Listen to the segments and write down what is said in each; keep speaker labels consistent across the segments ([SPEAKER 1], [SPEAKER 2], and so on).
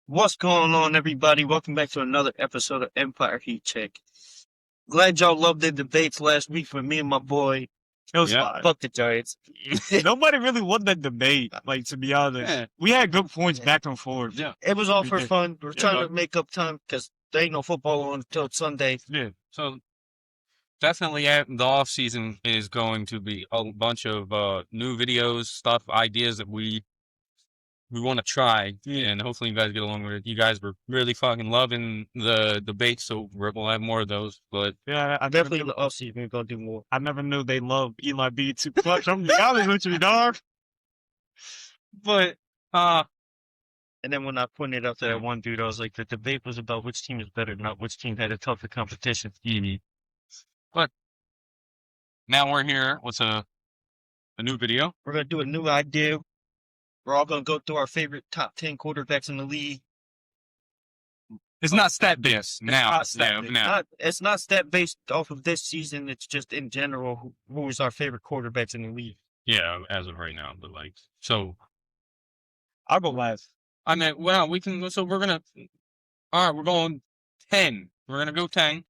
[SPEAKER 1] What's going on, everybody? Welcome back to another episode of Empire Heat Check. Glad y'all loved the debates last week with me and my boy. It was fun. Fuck the Giants.
[SPEAKER 2] Nobody really won that debate, like, to be honest.
[SPEAKER 3] Yeah.
[SPEAKER 2] We had good points back and forth.
[SPEAKER 3] Yeah.
[SPEAKER 1] It was all
[SPEAKER 2] We
[SPEAKER 1] for
[SPEAKER 2] did.
[SPEAKER 1] fun. We're trying to make up time because there ain't no football on until Sunday.
[SPEAKER 3] Yeah. So definitely the off season is going to be a bunch of new videos, stuff, ideas that we want to try, and hopefully you guys get along with it. You guys were really fucking loving the debate, so we'll have more of those. But
[SPEAKER 2] Yeah, I
[SPEAKER 1] Definitely in
[SPEAKER 2] definitely.
[SPEAKER 1] the offseason, we're going to do more.
[SPEAKER 2] I never knew they loved Eli B too much. I'm be honest with you, dog.
[SPEAKER 3] but
[SPEAKER 1] And then when I pointed out to that one dude, I was like, the debate was about which team is better, not which team had a tougher competition.
[SPEAKER 3] but now we're here with a new video.
[SPEAKER 1] We're going to do a new idea. We're all going to go through our favorite top 10 quarterbacks in the league.
[SPEAKER 2] It's not stat based.
[SPEAKER 3] Now,
[SPEAKER 1] It's not stat based off of this season. It's just in general who is our favorite quarterbacks in the league.
[SPEAKER 3] yeah, as of right now. But like, so
[SPEAKER 2] I'll go last.
[SPEAKER 3] I mean, well, we can. So we're gonna. All right, we're going 10. We're gonna go 10.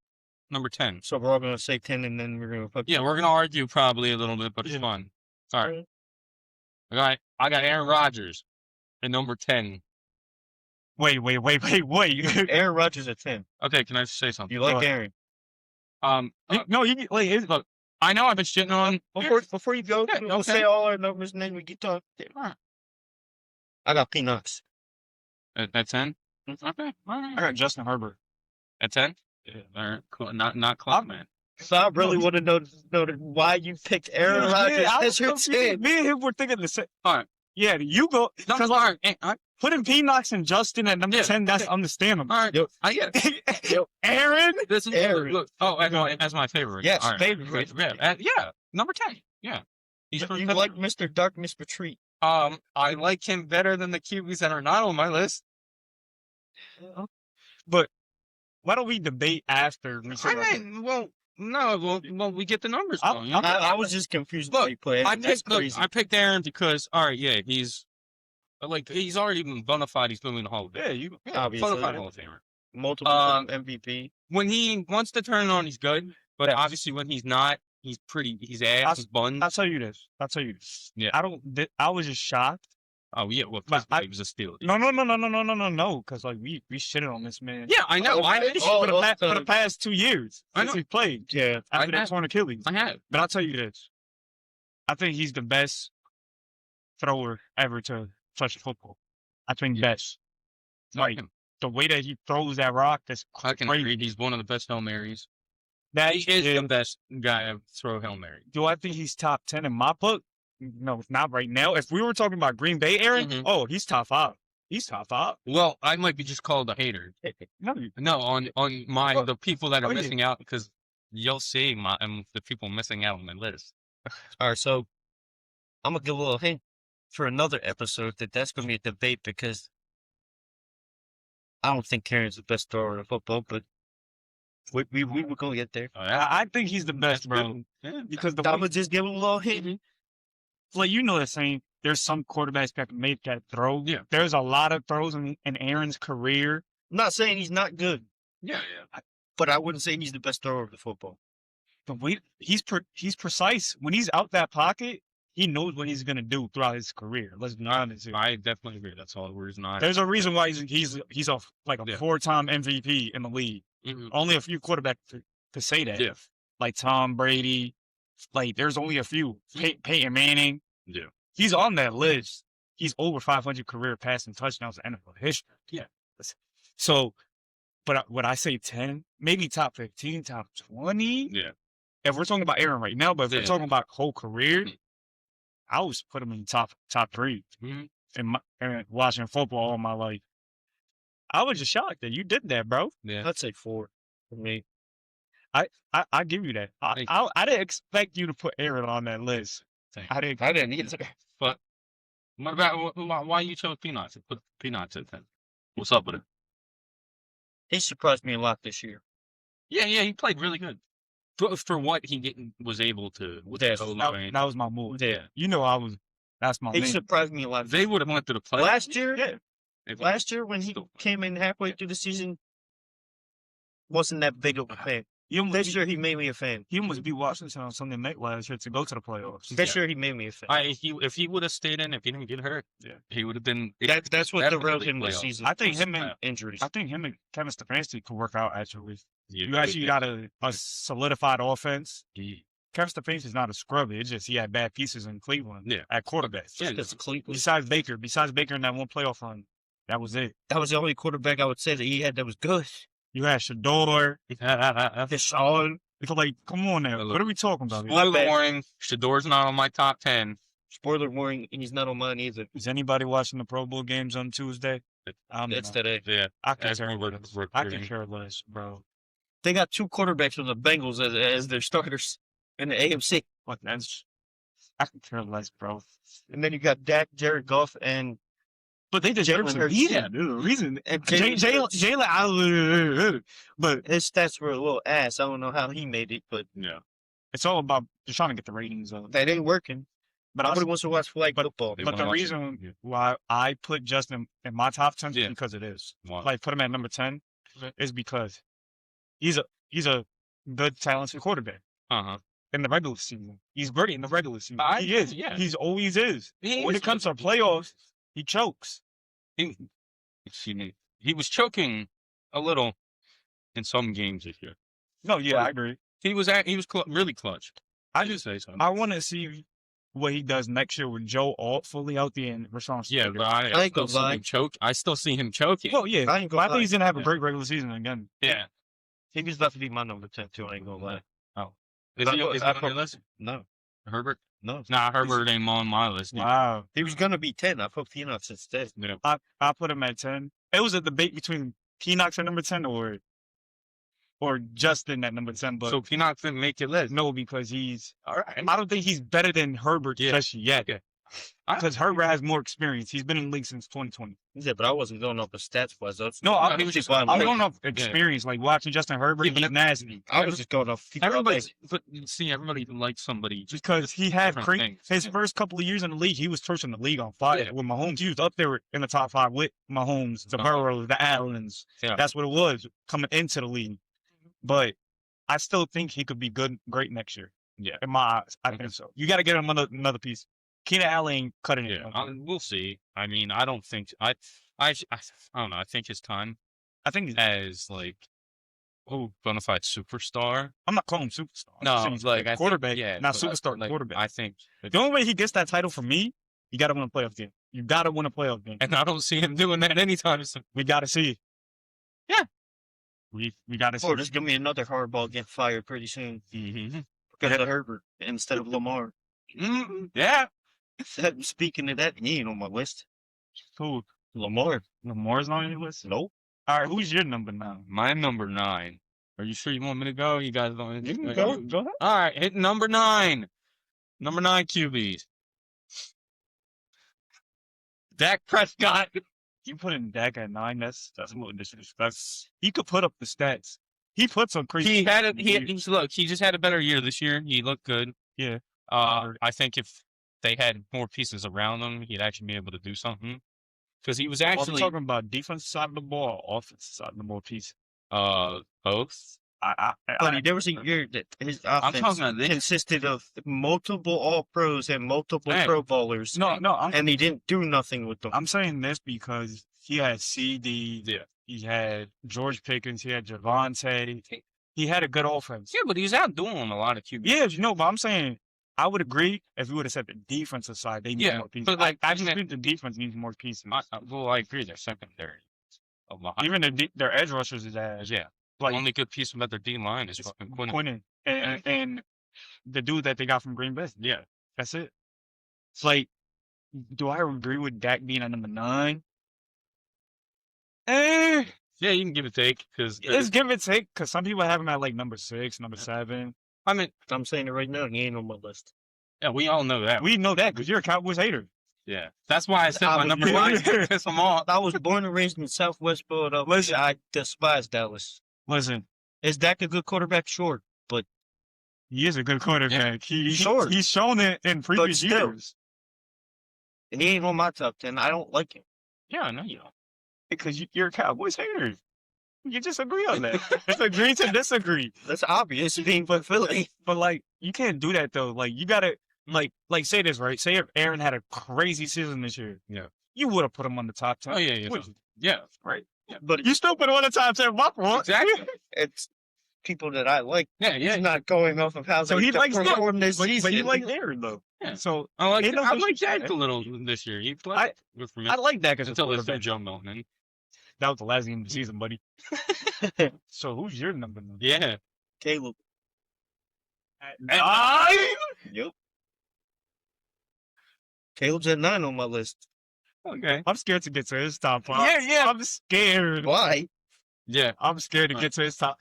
[SPEAKER 3] Number 10.
[SPEAKER 1] So we're all going to say 10 and then we're going to put.
[SPEAKER 3] Yeah, we're gonna argue probably a little bit, but it's fun. All right. I got Aaron Rodgers at number 10.
[SPEAKER 2] Wait.
[SPEAKER 1] Aaron Rodgers at 10.
[SPEAKER 3] Okay, can I just say something?
[SPEAKER 1] You like Aaron?
[SPEAKER 2] No, you wait.
[SPEAKER 3] Look, I know I've been shitting on.
[SPEAKER 1] Before you go,
[SPEAKER 3] Yeah,
[SPEAKER 1] we'll
[SPEAKER 3] okay.
[SPEAKER 1] say all our numbers and then we get talking. I got Peanuts.
[SPEAKER 3] At 10. Okay, all
[SPEAKER 2] I
[SPEAKER 3] right.
[SPEAKER 2] got Justin Herbert.
[SPEAKER 3] At 10. Yeah, all right. Cool. Not clock, man.
[SPEAKER 1] So I really want to know why you picked Aaron Rodgers as your 10.
[SPEAKER 2] Me and him were thinking the same.
[SPEAKER 3] All right.
[SPEAKER 2] Yeah, you go.
[SPEAKER 3] No,
[SPEAKER 2] Because
[SPEAKER 3] all right.
[SPEAKER 2] putting Peanuts and Justin at number
[SPEAKER 3] Yeah,
[SPEAKER 2] 10, that's
[SPEAKER 3] okay.
[SPEAKER 2] understandable.
[SPEAKER 3] All right.
[SPEAKER 1] Yo.
[SPEAKER 3] I get it.
[SPEAKER 1] Yo.
[SPEAKER 2] Aaron?
[SPEAKER 3] This is
[SPEAKER 1] Aaron.
[SPEAKER 3] Look. Oh, as my favorite.
[SPEAKER 1] Yes,
[SPEAKER 3] all right.
[SPEAKER 1] favorite.
[SPEAKER 3] Yeah. Number 10. Yeah. He's
[SPEAKER 1] You like Mr. Darkness Retreat.
[SPEAKER 3] I like him better than the QBs that are not on my list.
[SPEAKER 2] But why don't we debate after?
[SPEAKER 3] We get the numbers
[SPEAKER 2] I'm-
[SPEAKER 3] going.
[SPEAKER 1] I was just confused
[SPEAKER 3] Look,
[SPEAKER 1] by you play. That's crazy.
[SPEAKER 3] I picked Aaron because, all right, yeah, he's already been bona fide. He's been in the Hall of Fame.
[SPEAKER 1] Obviously.
[SPEAKER 3] Bona fide Hall of Famer.
[SPEAKER 1] Multiple MVP.
[SPEAKER 3] When he wants to turn on, he's good. But obviously, when he's not, he's ass, he's buns.
[SPEAKER 2] I'll tell you this.
[SPEAKER 3] Yeah.
[SPEAKER 2] I was just shocked.
[SPEAKER 3] Oh yeah, well,
[SPEAKER 2] But
[SPEAKER 3] he was a steal.
[SPEAKER 2] No. Because like we shitted on this man.
[SPEAKER 3] Yeah, I know.
[SPEAKER 2] For the past 2 years
[SPEAKER 3] I
[SPEAKER 2] since
[SPEAKER 3] know.
[SPEAKER 2] he played.
[SPEAKER 1] Yeah.
[SPEAKER 2] After that torn Achilles.
[SPEAKER 3] I have.
[SPEAKER 2] But I'll tell you this. I think he's the best thrower ever to touch football. I think best. Like the way that he throws that rock, that's
[SPEAKER 3] I can
[SPEAKER 2] crazy.
[SPEAKER 3] agree. He's one of the best Hail Marys.
[SPEAKER 2] That
[SPEAKER 3] He is the best guy to throw Hail Mary.
[SPEAKER 2] Do I think he's top 10 in my book? No, not right now. If we were talking about Green Bay, Aaron,
[SPEAKER 3] Mhm.
[SPEAKER 2] he's top 5. He's top 5.
[SPEAKER 3] Well, I might be just called a hater. No, on the people that are
[SPEAKER 2] yeah.
[SPEAKER 3] missing out, because you'll see the people missing out on my list.
[SPEAKER 1] All right, so I'm going to give a little hint for another episode that's going to be a debate because I don't think Aaron's the best thrower in football, but we were going to get there.
[SPEAKER 2] I think he's the best, bro.
[SPEAKER 3] good. Yeah.
[SPEAKER 2] Because
[SPEAKER 1] I'm going to just give him a little hint.
[SPEAKER 2] like you know the saying, there's some quarterbacks that can make that throw.
[SPEAKER 3] Yeah.
[SPEAKER 2] There's a lot of throws in Aaron's career.
[SPEAKER 1] I'm not saying he's not good,
[SPEAKER 3] Yeah.
[SPEAKER 1] but I wouldn't say he's the best thrower of the football.
[SPEAKER 2] But he's precise. When he's out that pocket, he knows what he's gonna do throughout his career. Let's be honest here.
[SPEAKER 3] I definitely agree. That's all the reason I.
[SPEAKER 2] There's a reason why he's a
[SPEAKER 3] Yeah.
[SPEAKER 2] 4-time MVP in the league.
[SPEAKER 3] Mhm.
[SPEAKER 2] Only a few quarterbacks to say that.
[SPEAKER 3] Yeah.
[SPEAKER 2] Like Tom Brady. Like there's only a few. Peyton Manning.
[SPEAKER 3] Yeah.
[SPEAKER 2] He's on that list. He's over 500 career passing touchdowns in NFL history.
[SPEAKER 3] Yeah.
[SPEAKER 2] So, but would I say 10? Maybe top 15, top 20?
[SPEAKER 3] Yeah.
[SPEAKER 2] If we're talking about Aaron right now, but if we're
[SPEAKER 3] Yeah.
[SPEAKER 2] talking about whole career, I always put him in top 3
[SPEAKER 3] Mhm.
[SPEAKER 2] and watching football all my life. I was just shocked that you did that, bro.
[SPEAKER 3] Yeah.
[SPEAKER 1] I'd say 4 for me.
[SPEAKER 2] I give you that.
[SPEAKER 3] Thank
[SPEAKER 2] I didn't expect you to put Aaron on that list. I didn't
[SPEAKER 1] either.
[SPEAKER 3] But what about why you chose Peanuts? Put Peanuts at 10. What's up with it?
[SPEAKER 1] He surprised me a lot this year.
[SPEAKER 3] Yeah, he played really good for what he was able to. With
[SPEAKER 1] Yes.
[SPEAKER 3] the O-line.
[SPEAKER 2] That was my move.
[SPEAKER 1] Yeah.
[SPEAKER 2] You know that's my
[SPEAKER 1] He
[SPEAKER 2] name.
[SPEAKER 1] surprised me a lot.
[SPEAKER 3] They would have went to the playoffs.
[SPEAKER 1] Last year,
[SPEAKER 2] Yeah.
[SPEAKER 1] Last year when he
[SPEAKER 3] Still-
[SPEAKER 1] came in halfway through the season, wasn't that big of a fan.
[SPEAKER 2] He almost,
[SPEAKER 1] This year he made me a fan.
[SPEAKER 2] he almost beat Washington on Sunday night last year to go to the playoffs.
[SPEAKER 1] This year he made me a fan.
[SPEAKER 3] If he would have stayed in, if he didn't get hurt,
[SPEAKER 2] Yeah.
[SPEAKER 3] he would have been.
[SPEAKER 1] That's what
[SPEAKER 3] That'd
[SPEAKER 1] derailed
[SPEAKER 3] be
[SPEAKER 1] him this
[SPEAKER 3] playoffs.
[SPEAKER 1] season.
[SPEAKER 2] I think him and
[SPEAKER 1] injuries.
[SPEAKER 2] I think him and Kevin Stefanski could work out actually.
[SPEAKER 3] Yeah,
[SPEAKER 2] You actually got a solidified offense.
[SPEAKER 3] he-
[SPEAKER 2] Kevin Stefanski's not a scrubby. It's just he had bad pieces in Cleveland
[SPEAKER 3] Yeah.
[SPEAKER 2] at quarterback.
[SPEAKER 3] Yeah,
[SPEAKER 1] That's Cleveland.
[SPEAKER 2] Besides Baker in that one playoff run, that was it.
[SPEAKER 1] That was the only quarterback I would say that he had that was good.
[SPEAKER 2] You had Shador, Deshaun. It's like, come on now. What are we talking about? here?
[SPEAKER 3] Spoiler warning: Shador's not on my top 10.
[SPEAKER 1] Spoiler warning, he's not on mine either.
[SPEAKER 2] Is anybody watching the Pro Bowl games on Tuesday?
[SPEAKER 1] That's today.
[SPEAKER 3] Yeah,
[SPEAKER 2] I can
[SPEAKER 3] as
[SPEAKER 2] care
[SPEAKER 3] we're
[SPEAKER 2] less. I
[SPEAKER 3] recording.
[SPEAKER 2] can care less, bro.
[SPEAKER 1] They got two quarterbacks from the Bengals as their starters in the AFC.
[SPEAKER 2] What that's I can care less, bro.
[SPEAKER 1] And then you got Dak, Jared Goff, and
[SPEAKER 2] But they deserve
[SPEAKER 1] Jalen
[SPEAKER 2] some
[SPEAKER 1] Hurts.
[SPEAKER 2] reason. There's a reason.
[SPEAKER 1] And Jalen Hurts.
[SPEAKER 2] Jalen, but
[SPEAKER 1] His stats were a little ass. I don't know how he made it, but
[SPEAKER 3] Yeah,
[SPEAKER 2] it's all about just trying to get the ratings up.
[SPEAKER 1] that ain't working.
[SPEAKER 2] But
[SPEAKER 1] Nobody wants to watch flag football.
[SPEAKER 3] They
[SPEAKER 2] But
[SPEAKER 3] wanna
[SPEAKER 2] the
[SPEAKER 3] watch it.
[SPEAKER 2] reason
[SPEAKER 3] Yeah.
[SPEAKER 2] why I put Justin in my top 10 is
[SPEAKER 3] Yeah.
[SPEAKER 2] because it is.
[SPEAKER 3] Why?
[SPEAKER 2] Like put him at number 10 is because he's a good talented quarterback
[SPEAKER 3] uh-huh.
[SPEAKER 2] in the regular season. He's great in the regular season.
[SPEAKER 3] I-
[SPEAKER 2] He is.
[SPEAKER 3] yeah.
[SPEAKER 2] He's always is.
[SPEAKER 3] He
[SPEAKER 2] When
[SPEAKER 3] is
[SPEAKER 2] it comes to playoffs, he chokes.
[SPEAKER 3] He, excuse me. He was choking a little in some games this year.
[SPEAKER 2] No, yeah, I agree.
[SPEAKER 3] He was really clutch.
[SPEAKER 2] I
[SPEAKER 3] Just
[SPEAKER 2] just
[SPEAKER 3] say something.
[SPEAKER 2] I want to see what he does next year with Joe Alt fully out there and Rashawn.
[SPEAKER 3] Yeah,
[SPEAKER 2] Slater.
[SPEAKER 3] but I
[SPEAKER 1] ain't
[SPEAKER 3] still
[SPEAKER 1] gonna
[SPEAKER 3] see
[SPEAKER 1] lie.
[SPEAKER 3] him choke. I still see him choking.
[SPEAKER 2] Well, yeah.
[SPEAKER 1] I ain't
[SPEAKER 2] But I
[SPEAKER 1] gonna
[SPEAKER 2] think
[SPEAKER 1] lie.
[SPEAKER 2] he's gonna have a
[SPEAKER 3] Yeah.
[SPEAKER 2] great regular season again.
[SPEAKER 3] Yeah.
[SPEAKER 1] He was about to be my number 10 too. I ain't gonna lie.
[SPEAKER 3] Is he
[SPEAKER 1] I-
[SPEAKER 3] on
[SPEAKER 1] I-
[SPEAKER 3] your list?
[SPEAKER 1] No,
[SPEAKER 3] Herbert?
[SPEAKER 1] no.
[SPEAKER 3] Nah, Herbert ain't on my list.
[SPEAKER 2] Wow.
[SPEAKER 1] He was gonna be 10. I put Peanuts instead.
[SPEAKER 3] Yeah.
[SPEAKER 2] I put him at 10. It was a debate between Peanuts at number 10 or Justin at number 10, but
[SPEAKER 3] So Peanut didn't make your list.
[SPEAKER 2] no, because he's
[SPEAKER 3] All right.
[SPEAKER 2] I don't think he's better than Herbert
[SPEAKER 3] Yeah.
[SPEAKER 2] just yet.
[SPEAKER 3] Okay.
[SPEAKER 2] Because Herbert has more experience. He's been in the league since 2020.
[SPEAKER 1] Yeah, but I wasn't going off the stats wise.
[SPEAKER 2] No,
[SPEAKER 3] he was just-
[SPEAKER 2] I'm going off experience, like watching Justin Herbert.
[SPEAKER 3] Yeah, but
[SPEAKER 2] He's nasty.
[SPEAKER 1] I was just going off.
[SPEAKER 3] Everybody likes somebody.
[SPEAKER 2] Because he had
[SPEAKER 3] Different things.
[SPEAKER 2] his first couple of years in the league, he was torching the league on fire
[SPEAKER 3] Yeah.
[SPEAKER 2] with Mahomes. He was up there in the top 5 with Mahomes, the
[SPEAKER 3] Uh-huh.
[SPEAKER 2] Burrows, the Allens.
[SPEAKER 3] Yeah.
[SPEAKER 2] That's what it was coming into the league. But I still think he could be great next year.
[SPEAKER 3] Yeah.
[SPEAKER 2] In my eyes, I
[SPEAKER 3] Okay.
[SPEAKER 2] think so. You got to get him another piece. Keenan Allen ain't cutting it.
[SPEAKER 3] Yeah, we'll see. I mean, I don't think I don't know. I think his time
[SPEAKER 2] I think
[SPEAKER 3] as like bona fide superstar.
[SPEAKER 2] I'm not calling him superstar. I'm
[SPEAKER 3] No,
[SPEAKER 2] saying he's
[SPEAKER 3] like
[SPEAKER 2] a
[SPEAKER 3] I think-
[SPEAKER 2] quarterback,
[SPEAKER 3] yeah,
[SPEAKER 2] not
[SPEAKER 3] but,
[SPEAKER 2] superstar
[SPEAKER 3] like,
[SPEAKER 2] quarterback.
[SPEAKER 3] I think,
[SPEAKER 2] The only way he gets that title from me, you got to win a playoff game. You got to win a playoff game.
[SPEAKER 3] and I don't see him doing that anytime soon.
[SPEAKER 2] We got to see.
[SPEAKER 3] Yeah.
[SPEAKER 2] We got to see.
[SPEAKER 1] Or just give me another hardball getting fired pretty soon
[SPEAKER 3] Mm-hmm.
[SPEAKER 1] because of Herbert instead of Lamar.
[SPEAKER 3] Yeah,
[SPEAKER 1] Speaking of that, he ain't on my list.
[SPEAKER 2] Who?
[SPEAKER 1] Lamar.
[SPEAKER 2] Lamar's not on your list?
[SPEAKER 1] Nope.
[SPEAKER 2] All right, who's your number now?
[SPEAKER 3] my number 9. Are you sure you want me to go? You guys don't.
[SPEAKER 1] You can go.
[SPEAKER 2] Go ahead.
[SPEAKER 3] All right, hit number 9. Number 9 QBs. Dak Prescott.
[SPEAKER 2] You put in Dak at 9. That's a little disrespectful. He could put up the stats. He put some crazy.
[SPEAKER 3] He had it. He just had a better year this year. He looked good.
[SPEAKER 2] Yeah.
[SPEAKER 3] I think if they had more pieces around him, he'd actually be able to do something. Because he was
[SPEAKER 2] Are we
[SPEAKER 3] actually
[SPEAKER 2] talking about defensive side of the ball or offensive side of the ball piece?
[SPEAKER 3] both.
[SPEAKER 1] Buddy, there was a year that his offense
[SPEAKER 3] talking about this.
[SPEAKER 1] consisted of multiple All Pros and multiple
[SPEAKER 3] Hey.
[SPEAKER 1] Pro Bowlers.
[SPEAKER 2] No,
[SPEAKER 1] And he didn't do nothing with them.
[SPEAKER 2] I'm saying this because he had CD,
[SPEAKER 3] Yeah.
[SPEAKER 2] he had George Pickens, he had Javante. He had a good offense.
[SPEAKER 3] Yeah, but he's outdoing a lot of QBs.
[SPEAKER 2] Yeah, but I'm saying I would agree if we would have said the defensive side, they need
[SPEAKER 3] Yeah,
[SPEAKER 2] more pieces.
[SPEAKER 3] but, like,
[SPEAKER 2] I just
[SPEAKER 3] even-
[SPEAKER 2] think the defense needs more pieces.
[SPEAKER 3] I agree. Their secondary. A lot.
[SPEAKER 2] Even their edge rushers is ass.
[SPEAKER 3] Yeah.
[SPEAKER 2] Like
[SPEAKER 3] the only good piece about their D line is fucking Quinn.
[SPEAKER 2] Quinnen and the dude that they got from Green Bay.
[SPEAKER 3] Yeah.
[SPEAKER 2] That's it. It's like, do I agree with Dak being at number 9?
[SPEAKER 3] Yeah, you can give it take because
[SPEAKER 2] Let's give it take because some people have him at like number 6, number 7.
[SPEAKER 3] I mean,
[SPEAKER 1] I'm saying it right now. He ain't on my list.
[SPEAKER 3] yeah, we all know that.
[SPEAKER 2] We know that because you're a Cowboys hater.
[SPEAKER 3] Yeah, that's why I said
[SPEAKER 1] I
[SPEAKER 3] my
[SPEAKER 1] was-
[SPEAKER 3] number 9 to piss them off.
[SPEAKER 1] I was born and raised in Southwest Philadelphia.
[SPEAKER 2] Listen.
[SPEAKER 1] I despise Dallas.
[SPEAKER 2] Listen,
[SPEAKER 1] Is Dak a good quarterback? Sure.
[SPEAKER 2] he is a good quarterback.
[SPEAKER 1] Sure.
[SPEAKER 2] He's shown it in previous
[SPEAKER 1] still.
[SPEAKER 2] years.
[SPEAKER 1] He ain't on my top 10. I don't like him.
[SPEAKER 3] Yeah, I know you. Don't.
[SPEAKER 2] Because you're a Cowboys hater. You just agree on that. It's agree to disagree.
[SPEAKER 1] That's obvious being for Philly.
[SPEAKER 2] But like, you can't do that though. Like, you gotta like say this right. Say if Aaron had a crazy season this year,
[SPEAKER 3] Yeah.
[SPEAKER 2] you would have put him on the top 10.
[SPEAKER 3] Oh yeah, yeah,
[SPEAKER 2] Wouldn't you?
[SPEAKER 3] yeah.
[SPEAKER 2] Right.
[SPEAKER 1] But
[SPEAKER 2] You still put him on the top 10. My fault.
[SPEAKER 3] Exactly.
[SPEAKER 1] it's people that I like.
[SPEAKER 3] Yeah, yeah.
[SPEAKER 1] He's not going off of how
[SPEAKER 2] So
[SPEAKER 1] they
[SPEAKER 2] he likes that.
[SPEAKER 1] perform this
[SPEAKER 2] But
[SPEAKER 1] season.
[SPEAKER 2] you like Aaron though.
[SPEAKER 3] Yeah.
[SPEAKER 2] So
[SPEAKER 3] I like
[SPEAKER 2] Ain't no
[SPEAKER 3] Jack
[SPEAKER 2] disrespect.
[SPEAKER 3] a little this year. He played good for me
[SPEAKER 2] I like that because
[SPEAKER 3] until they threw Joe Milton in.
[SPEAKER 2] that was the last game of the season, buddy. So who's your number 9?
[SPEAKER 3] Yeah.
[SPEAKER 1] Caleb.
[SPEAKER 2] At
[SPEAKER 3] At
[SPEAKER 2] 9?
[SPEAKER 1] Yep. Caleb's at 9 on my list.
[SPEAKER 3] Okay.
[SPEAKER 2] I'm scared to get to his top 5.
[SPEAKER 3] Yeah, yeah.
[SPEAKER 2] I'm scared.
[SPEAKER 1] Why?
[SPEAKER 3] Yeah.
[SPEAKER 2] I'm scared to get to his top.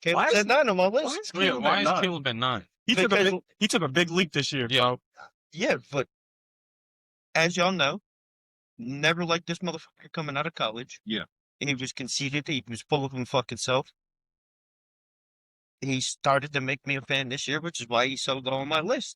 [SPEAKER 1] Caleb's
[SPEAKER 2] is-
[SPEAKER 1] at 9 on my
[SPEAKER 2] Why
[SPEAKER 1] list.
[SPEAKER 2] is
[SPEAKER 3] Yeah,
[SPEAKER 2] Caleb
[SPEAKER 3] why
[SPEAKER 2] at
[SPEAKER 3] is
[SPEAKER 2] 9?
[SPEAKER 3] Caleb at 9?
[SPEAKER 1] Because-
[SPEAKER 2] He took a big leap this year,
[SPEAKER 3] Yeah.
[SPEAKER 2] bro.
[SPEAKER 1] Yeah, but as y'all know, never liked this motherfucker coming out of college.
[SPEAKER 3] Yeah.
[SPEAKER 1] He was conceited. He was full of him fucking self. He started to make me a fan this year, which is why he's so low on my list.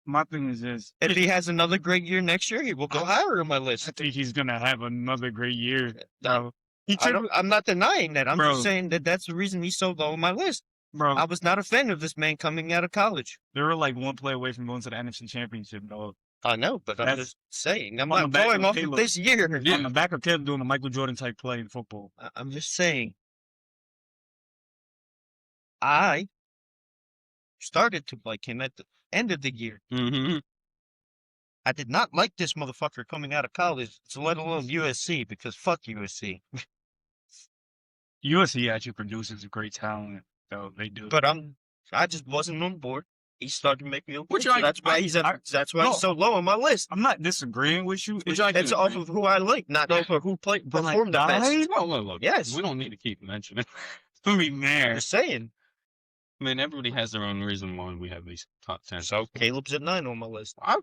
[SPEAKER 2] My thing is this.
[SPEAKER 1] If he has another great year next year, he will go higher on my
[SPEAKER 2] I
[SPEAKER 1] list.
[SPEAKER 2] think he's gonna have another great year, bro. He
[SPEAKER 1] I'm not denying that. I'm
[SPEAKER 2] Bro.
[SPEAKER 1] just saying that that's the reason he's so low on my list.
[SPEAKER 2] bro.
[SPEAKER 1] I was not a fan of this man coming out of college.
[SPEAKER 2] They were like one play away from going to the NFC Championship, dog.
[SPEAKER 1] I know, but I'm
[SPEAKER 2] That's-
[SPEAKER 1] just saying. I'm
[SPEAKER 2] on the
[SPEAKER 1] not
[SPEAKER 2] back
[SPEAKER 1] going
[SPEAKER 2] of
[SPEAKER 1] off of
[SPEAKER 2] Caleb.
[SPEAKER 1] this year.
[SPEAKER 3] Yeah.
[SPEAKER 2] On the back of Caleb doing a Michael Jordan type play in football.
[SPEAKER 1] I'm just saying. I started to like him at the end of the year.
[SPEAKER 3] Mm-hmm.
[SPEAKER 1] I did not like this motherfucker coming out of college, so let alone USC, because fuck USC.
[SPEAKER 2] USC actually produces great talent, though they do.
[SPEAKER 1] But I just wasn't on board. He started to make me on board.
[SPEAKER 3] Which
[SPEAKER 1] So
[SPEAKER 3] I-
[SPEAKER 1] that's why that's why he's so low on my list.
[SPEAKER 2] I'm not disagreeing with you.
[SPEAKER 3] Which I
[SPEAKER 1] It's
[SPEAKER 3] do
[SPEAKER 1] off
[SPEAKER 3] agree.
[SPEAKER 1] of who I like, not off of who
[SPEAKER 2] But, like,
[SPEAKER 1] performed the best.
[SPEAKER 2] guys-
[SPEAKER 3] Well, look.
[SPEAKER 1] Yes.
[SPEAKER 3] We don't need to keep mentioning it. I mean,
[SPEAKER 1] I'm
[SPEAKER 3] man.
[SPEAKER 1] just saying.
[SPEAKER 3] I mean, everybody has their own reason why we have these top 10.
[SPEAKER 1] So Caleb's at 9 on my list.
[SPEAKER 3] I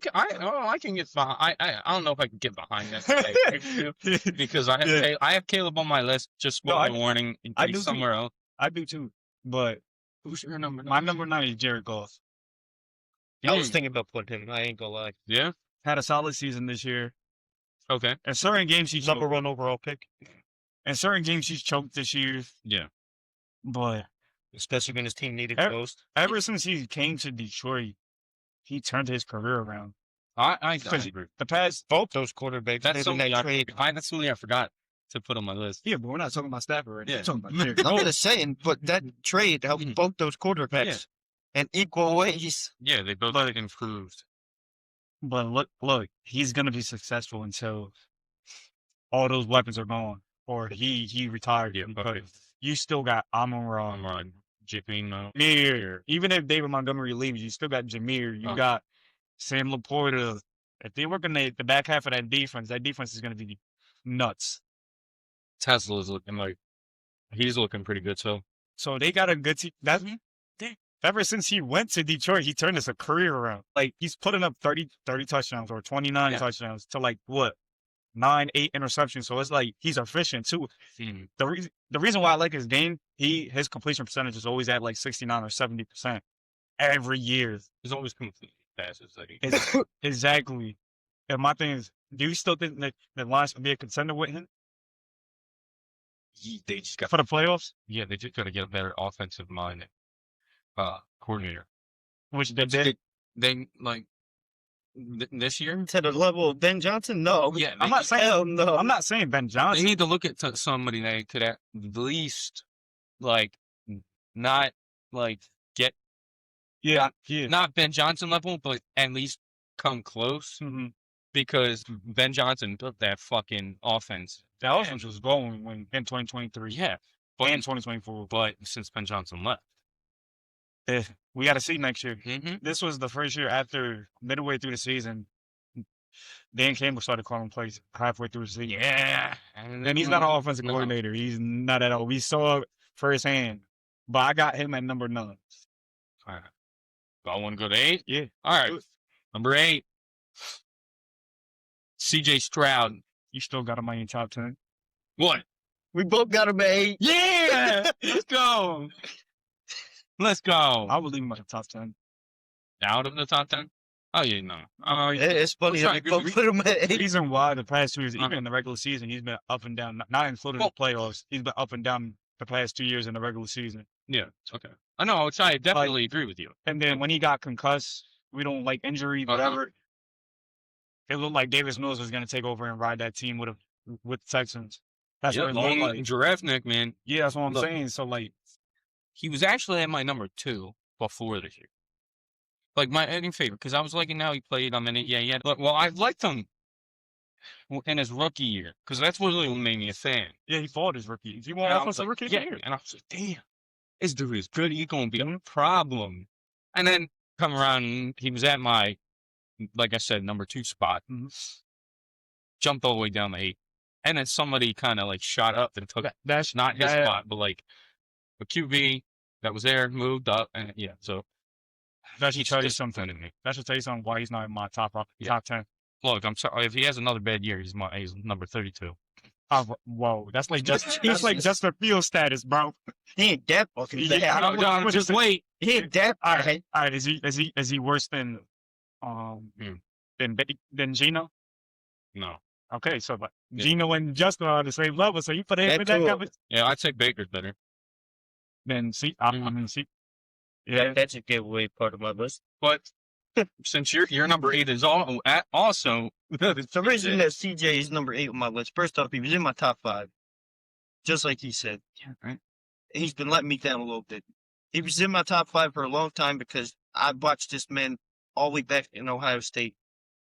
[SPEAKER 3] can get behind. I don't know if I can get behind that today, because I have
[SPEAKER 2] Yeah.
[SPEAKER 3] I have Caleb on my list. Just
[SPEAKER 2] No, I-
[SPEAKER 3] spoiler warning. In
[SPEAKER 2] I
[SPEAKER 3] case
[SPEAKER 2] do too.
[SPEAKER 3] somewhere else.
[SPEAKER 2] I do too. But
[SPEAKER 3] Who's your number?
[SPEAKER 2] my number 9 is Jared Goff.
[SPEAKER 1] I was thinking about putting him. I ain't gonna lie.
[SPEAKER 3] Yeah.
[SPEAKER 2] Had a solid season this year.
[SPEAKER 3] Okay.
[SPEAKER 2] In certain games, he's
[SPEAKER 1] Number 1 overall pick,
[SPEAKER 2] in certain games he's choked this year.
[SPEAKER 3] Yeah.
[SPEAKER 2] But
[SPEAKER 1] especially when his team needed
[SPEAKER 2] Er-
[SPEAKER 1] close.
[SPEAKER 2] ever since he came to Detroit, he turned his career around.
[SPEAKER 3] I
[SPEAKER 2] Because
[SPEAKER 3] agree.
[SPEAKER 2] the past,
[SPEAKER 1] Both those quarterbacks.
[SPEAKER 3] That's
[SPEAKER 1] made in
[SPEAKER 3] something
[SPEAKER 1] that trade.
[SPEAKER 3] that's something I forgot to put on my list.
[SPEAKER 2] yeah, but we're not talking about Stafford right now.
[SPEAKER 3] Yeah.
[SPEAKER 2] We're talking about Jared
[SPEAKER 1] I'm
[SPEAKER 2] Goff.
[SPEAKER 1] just saying, but that trade helped
[SPEAKER 3] Mhm.
[SPEAKER 1] both those quarterbacks in equal ways.
[SPEAKER 3] Yeah, they both
[SPEAKER 2] But-
[SPEAKER 3] improved.
[SPEAKER 2] But look, he's gonna be successful until all those weapons are gone, or he retired.
[SPEAKER 3] Yeah,
[SPEAKER 2] because
[SPEAKER 3] okay.
[SPEAKER 2] you still got Amon-Ra,
[SPEAKER 3] I'm on Jameer.
[SPEAKER 2] Jameer. Even if David Montgomery leaves, you still got Jameer. You
[SPEAKER 3] Uh-huh.
[SPEAKER 2] got Sam Laporta. If they work on the back half of that defense is gonna be nuts.
[SPEAKER 3] Tesla's looking like he's looking pretty good. So
[SPEAKER 2] So they got a good team. Ever since he went to Detroit, he turned his career around. Like he's putting up 30 touchdowns or 29
[SPEAKER 3] Yeah.
[SPEAKER 2] touchdowns to like what 9, 8 interceptions. So it's like he's efficient too. The reason why I like his game, his completion percentage is always at like 69 or 70% every year.
[SPEAKER 3] he's always completely passes. Like
[SPEAKER 2] Exactly. And my thing is, do you still think that the Lions can be a contender with him
[SPEAKER 3] they just got
[SPEAKER 2] for the playoffs?
[SPEAKER 3] yeah, they just got to get a better offensive minded coordinator.
[SPEAKER 2] Which they did.
[SPEAKER 3] They like this year.
[SPEAKER 1] To the level of Ben Johnson? No.
[SPEAKER 3] Yeah,
[SPEAKER 2] I'm not saying.
[SPEAKER 1] Hell no.
[SPEAKER 2] I'm not saying Ben
[SPEAKER 3] They
[SPEAKER 2] Johnson.
[SPEAKER 3] need to look at somebody that could at least like not like get
[SPEAKER 2] Yeah.
[SPEAKER 3] not Ben Johnson level, but at least come close.
[SPEAKER 2] Mhm.
[SPEAKER 3] Because Ben Johnson built that fucking offense.
[SPEAKER 2] That offense was going when in 2023
[SPEAKER 3] Yeah,
[SPEAKER 2] and 2024.
[SPEAKER 3] but since Ben Johnson left,
[SPEAKER 2] We got to see next year.
[SPEAKER 3] mm-hmm.
[SPEAKER 2] This was the first year after midway through the season. Dan Campbell started calling plays halfway through the season.
[SPEAKER 3] yeah,
[SPEAKER 2] And he's not an offensive
[SPEAKER 3] No.
[SPEAKER 2] coordinator. He's not at all. We saw it firsthand. But I got him at number 9.
[SPEAKER 3] All right. I want to go to 8.
[SPEAKER 2] Yeah.
[SPEAKER 3] All right,
[SPEAKER 2] Do it.
[SPEAKER 3] number 8, C.J. Stroud.
[SPEAKER 2] You still got him on your top 10.
[SPEAKER 3] What?
[SPEAKER 1] We both got him at 8.
[SPEAKER 3] Yeah, let's go. Let's go.
[SPEAKER 2] I would leave him at the top 10.
[SPEAKER 3] Out of the top 10. Oh yeah, no.
[SPEAKER 1] It's funny how they both put him at
[SPEAKER 2] The
[SPEAKER 1] 8.
[SPEAKER 2] reason why the past 2 years, even
[SPEAKER 3] Uh-huh.
[SPEAKER 2] in the regular season, he's been up and down, not including the playoffs. He's been up and down the past 2 years in the regular season.
[SPEAKER 3] Yeah. Okay. I know. I definitely agree with you.
[SPEAKER 2] And then when he got concussed, we don't like injury, whatever. It looked like Davis Mills was going to take over and ride that team with the Texans. That's
[SPEAKER 3] Yeah,
[SPEAKER 2] what it looked
[SPEAKER 3] long
[SPEAKER 2] like.
[SPEAKER 3] giraffe neck, man.
[SPEAKER 2] Yeah, that's what I'm
[SPEAKER 3] Look.
[SPEAKER 2] saying. So like,
[SPEAKER 3] He was actually at my number 2 before this year. Like my ending favorite, because I was liking how he played. I mean, yeah, he had. Well, I liked him in his rookie year, because that's what really made me a fan.
[SPEAKER 2] yeah, he fought his rookie. He won
[SPEAKER 3] And I was
[SPEAKER 2] offensive
[SPEAKER 3] like,
[SPEAKER 2] rookie of
[SPEAKER 3] yeah,
[SPEAKER 2] the year.
[SPEAKER 3] and I was like, damn, this dude is good. He's gonna be a problem. And then come around, and he was at my, like I said, number 2 spot. Jumped all the way down to 8, and then somebody kind of like shot up and took
[SPEAKER 2] That's
[SPEAKER 3] not his
[SPEAKER 2] that-
[SPEAKER 3] spot, but like a QB that was there moved up, and yeah, so
[SPEAKER 2] That should
[SPEAKER 3] he's
[SPEAKER 2] tell you
[SPEAKER 3] disappointed
[SPEAKER 2] something.
[SPEAKER 3] me.
[SPEAKER 2] That should tell you something why he's not in my top 10.
[SPEAKER 3] Look, I'm sorry if he has another bad year. He's number 32.
[SPEAKER 2] Whoa, that's like just a field status, bro.
[SPEAKER 1] He ain't that fucking
[SPEAKER 2] Yeah,
[SPEAKER 1] bad.
[SPEAKER 2] I know.
[SPEAKER 3] No, just wait.
[SPEAKER 1] He ain't that
[SPEAKER 2] All
[SPEAKER 1] bad.
[SPEAKER 2] right, all right. Is he worse than than Gino?
[SPEAKER 3] No.
[SPEAKER 2] Okay, so but
[SPEAKER 3] Yeah.
[SPEAKER 2] Gino and Justin are on the same level, so you put him
[SPEAKER 1] That
[SPEAKER 2] in that
[SPEAKER 1] too.
[SPEAKER 2] conversation.
[SPEAKER 3] Yeah, I'd say Baker's better.
[SPEAKER 2] Then see, I mean, see, yeah,
[SPEAKER 1] That's a giveaway part of my list.
[SPEAKER 3] But since your number 8 is also
[SPEAKER 1] The reason that CJ is number 8 on my list, first off, he was in my top 5. Just like he said.
[SPEAKER 3] right.
[SPEAKER 1] He's been letting me down a little bit. He was in my top 5 for a long time because I watched this man all the way back in Ohio State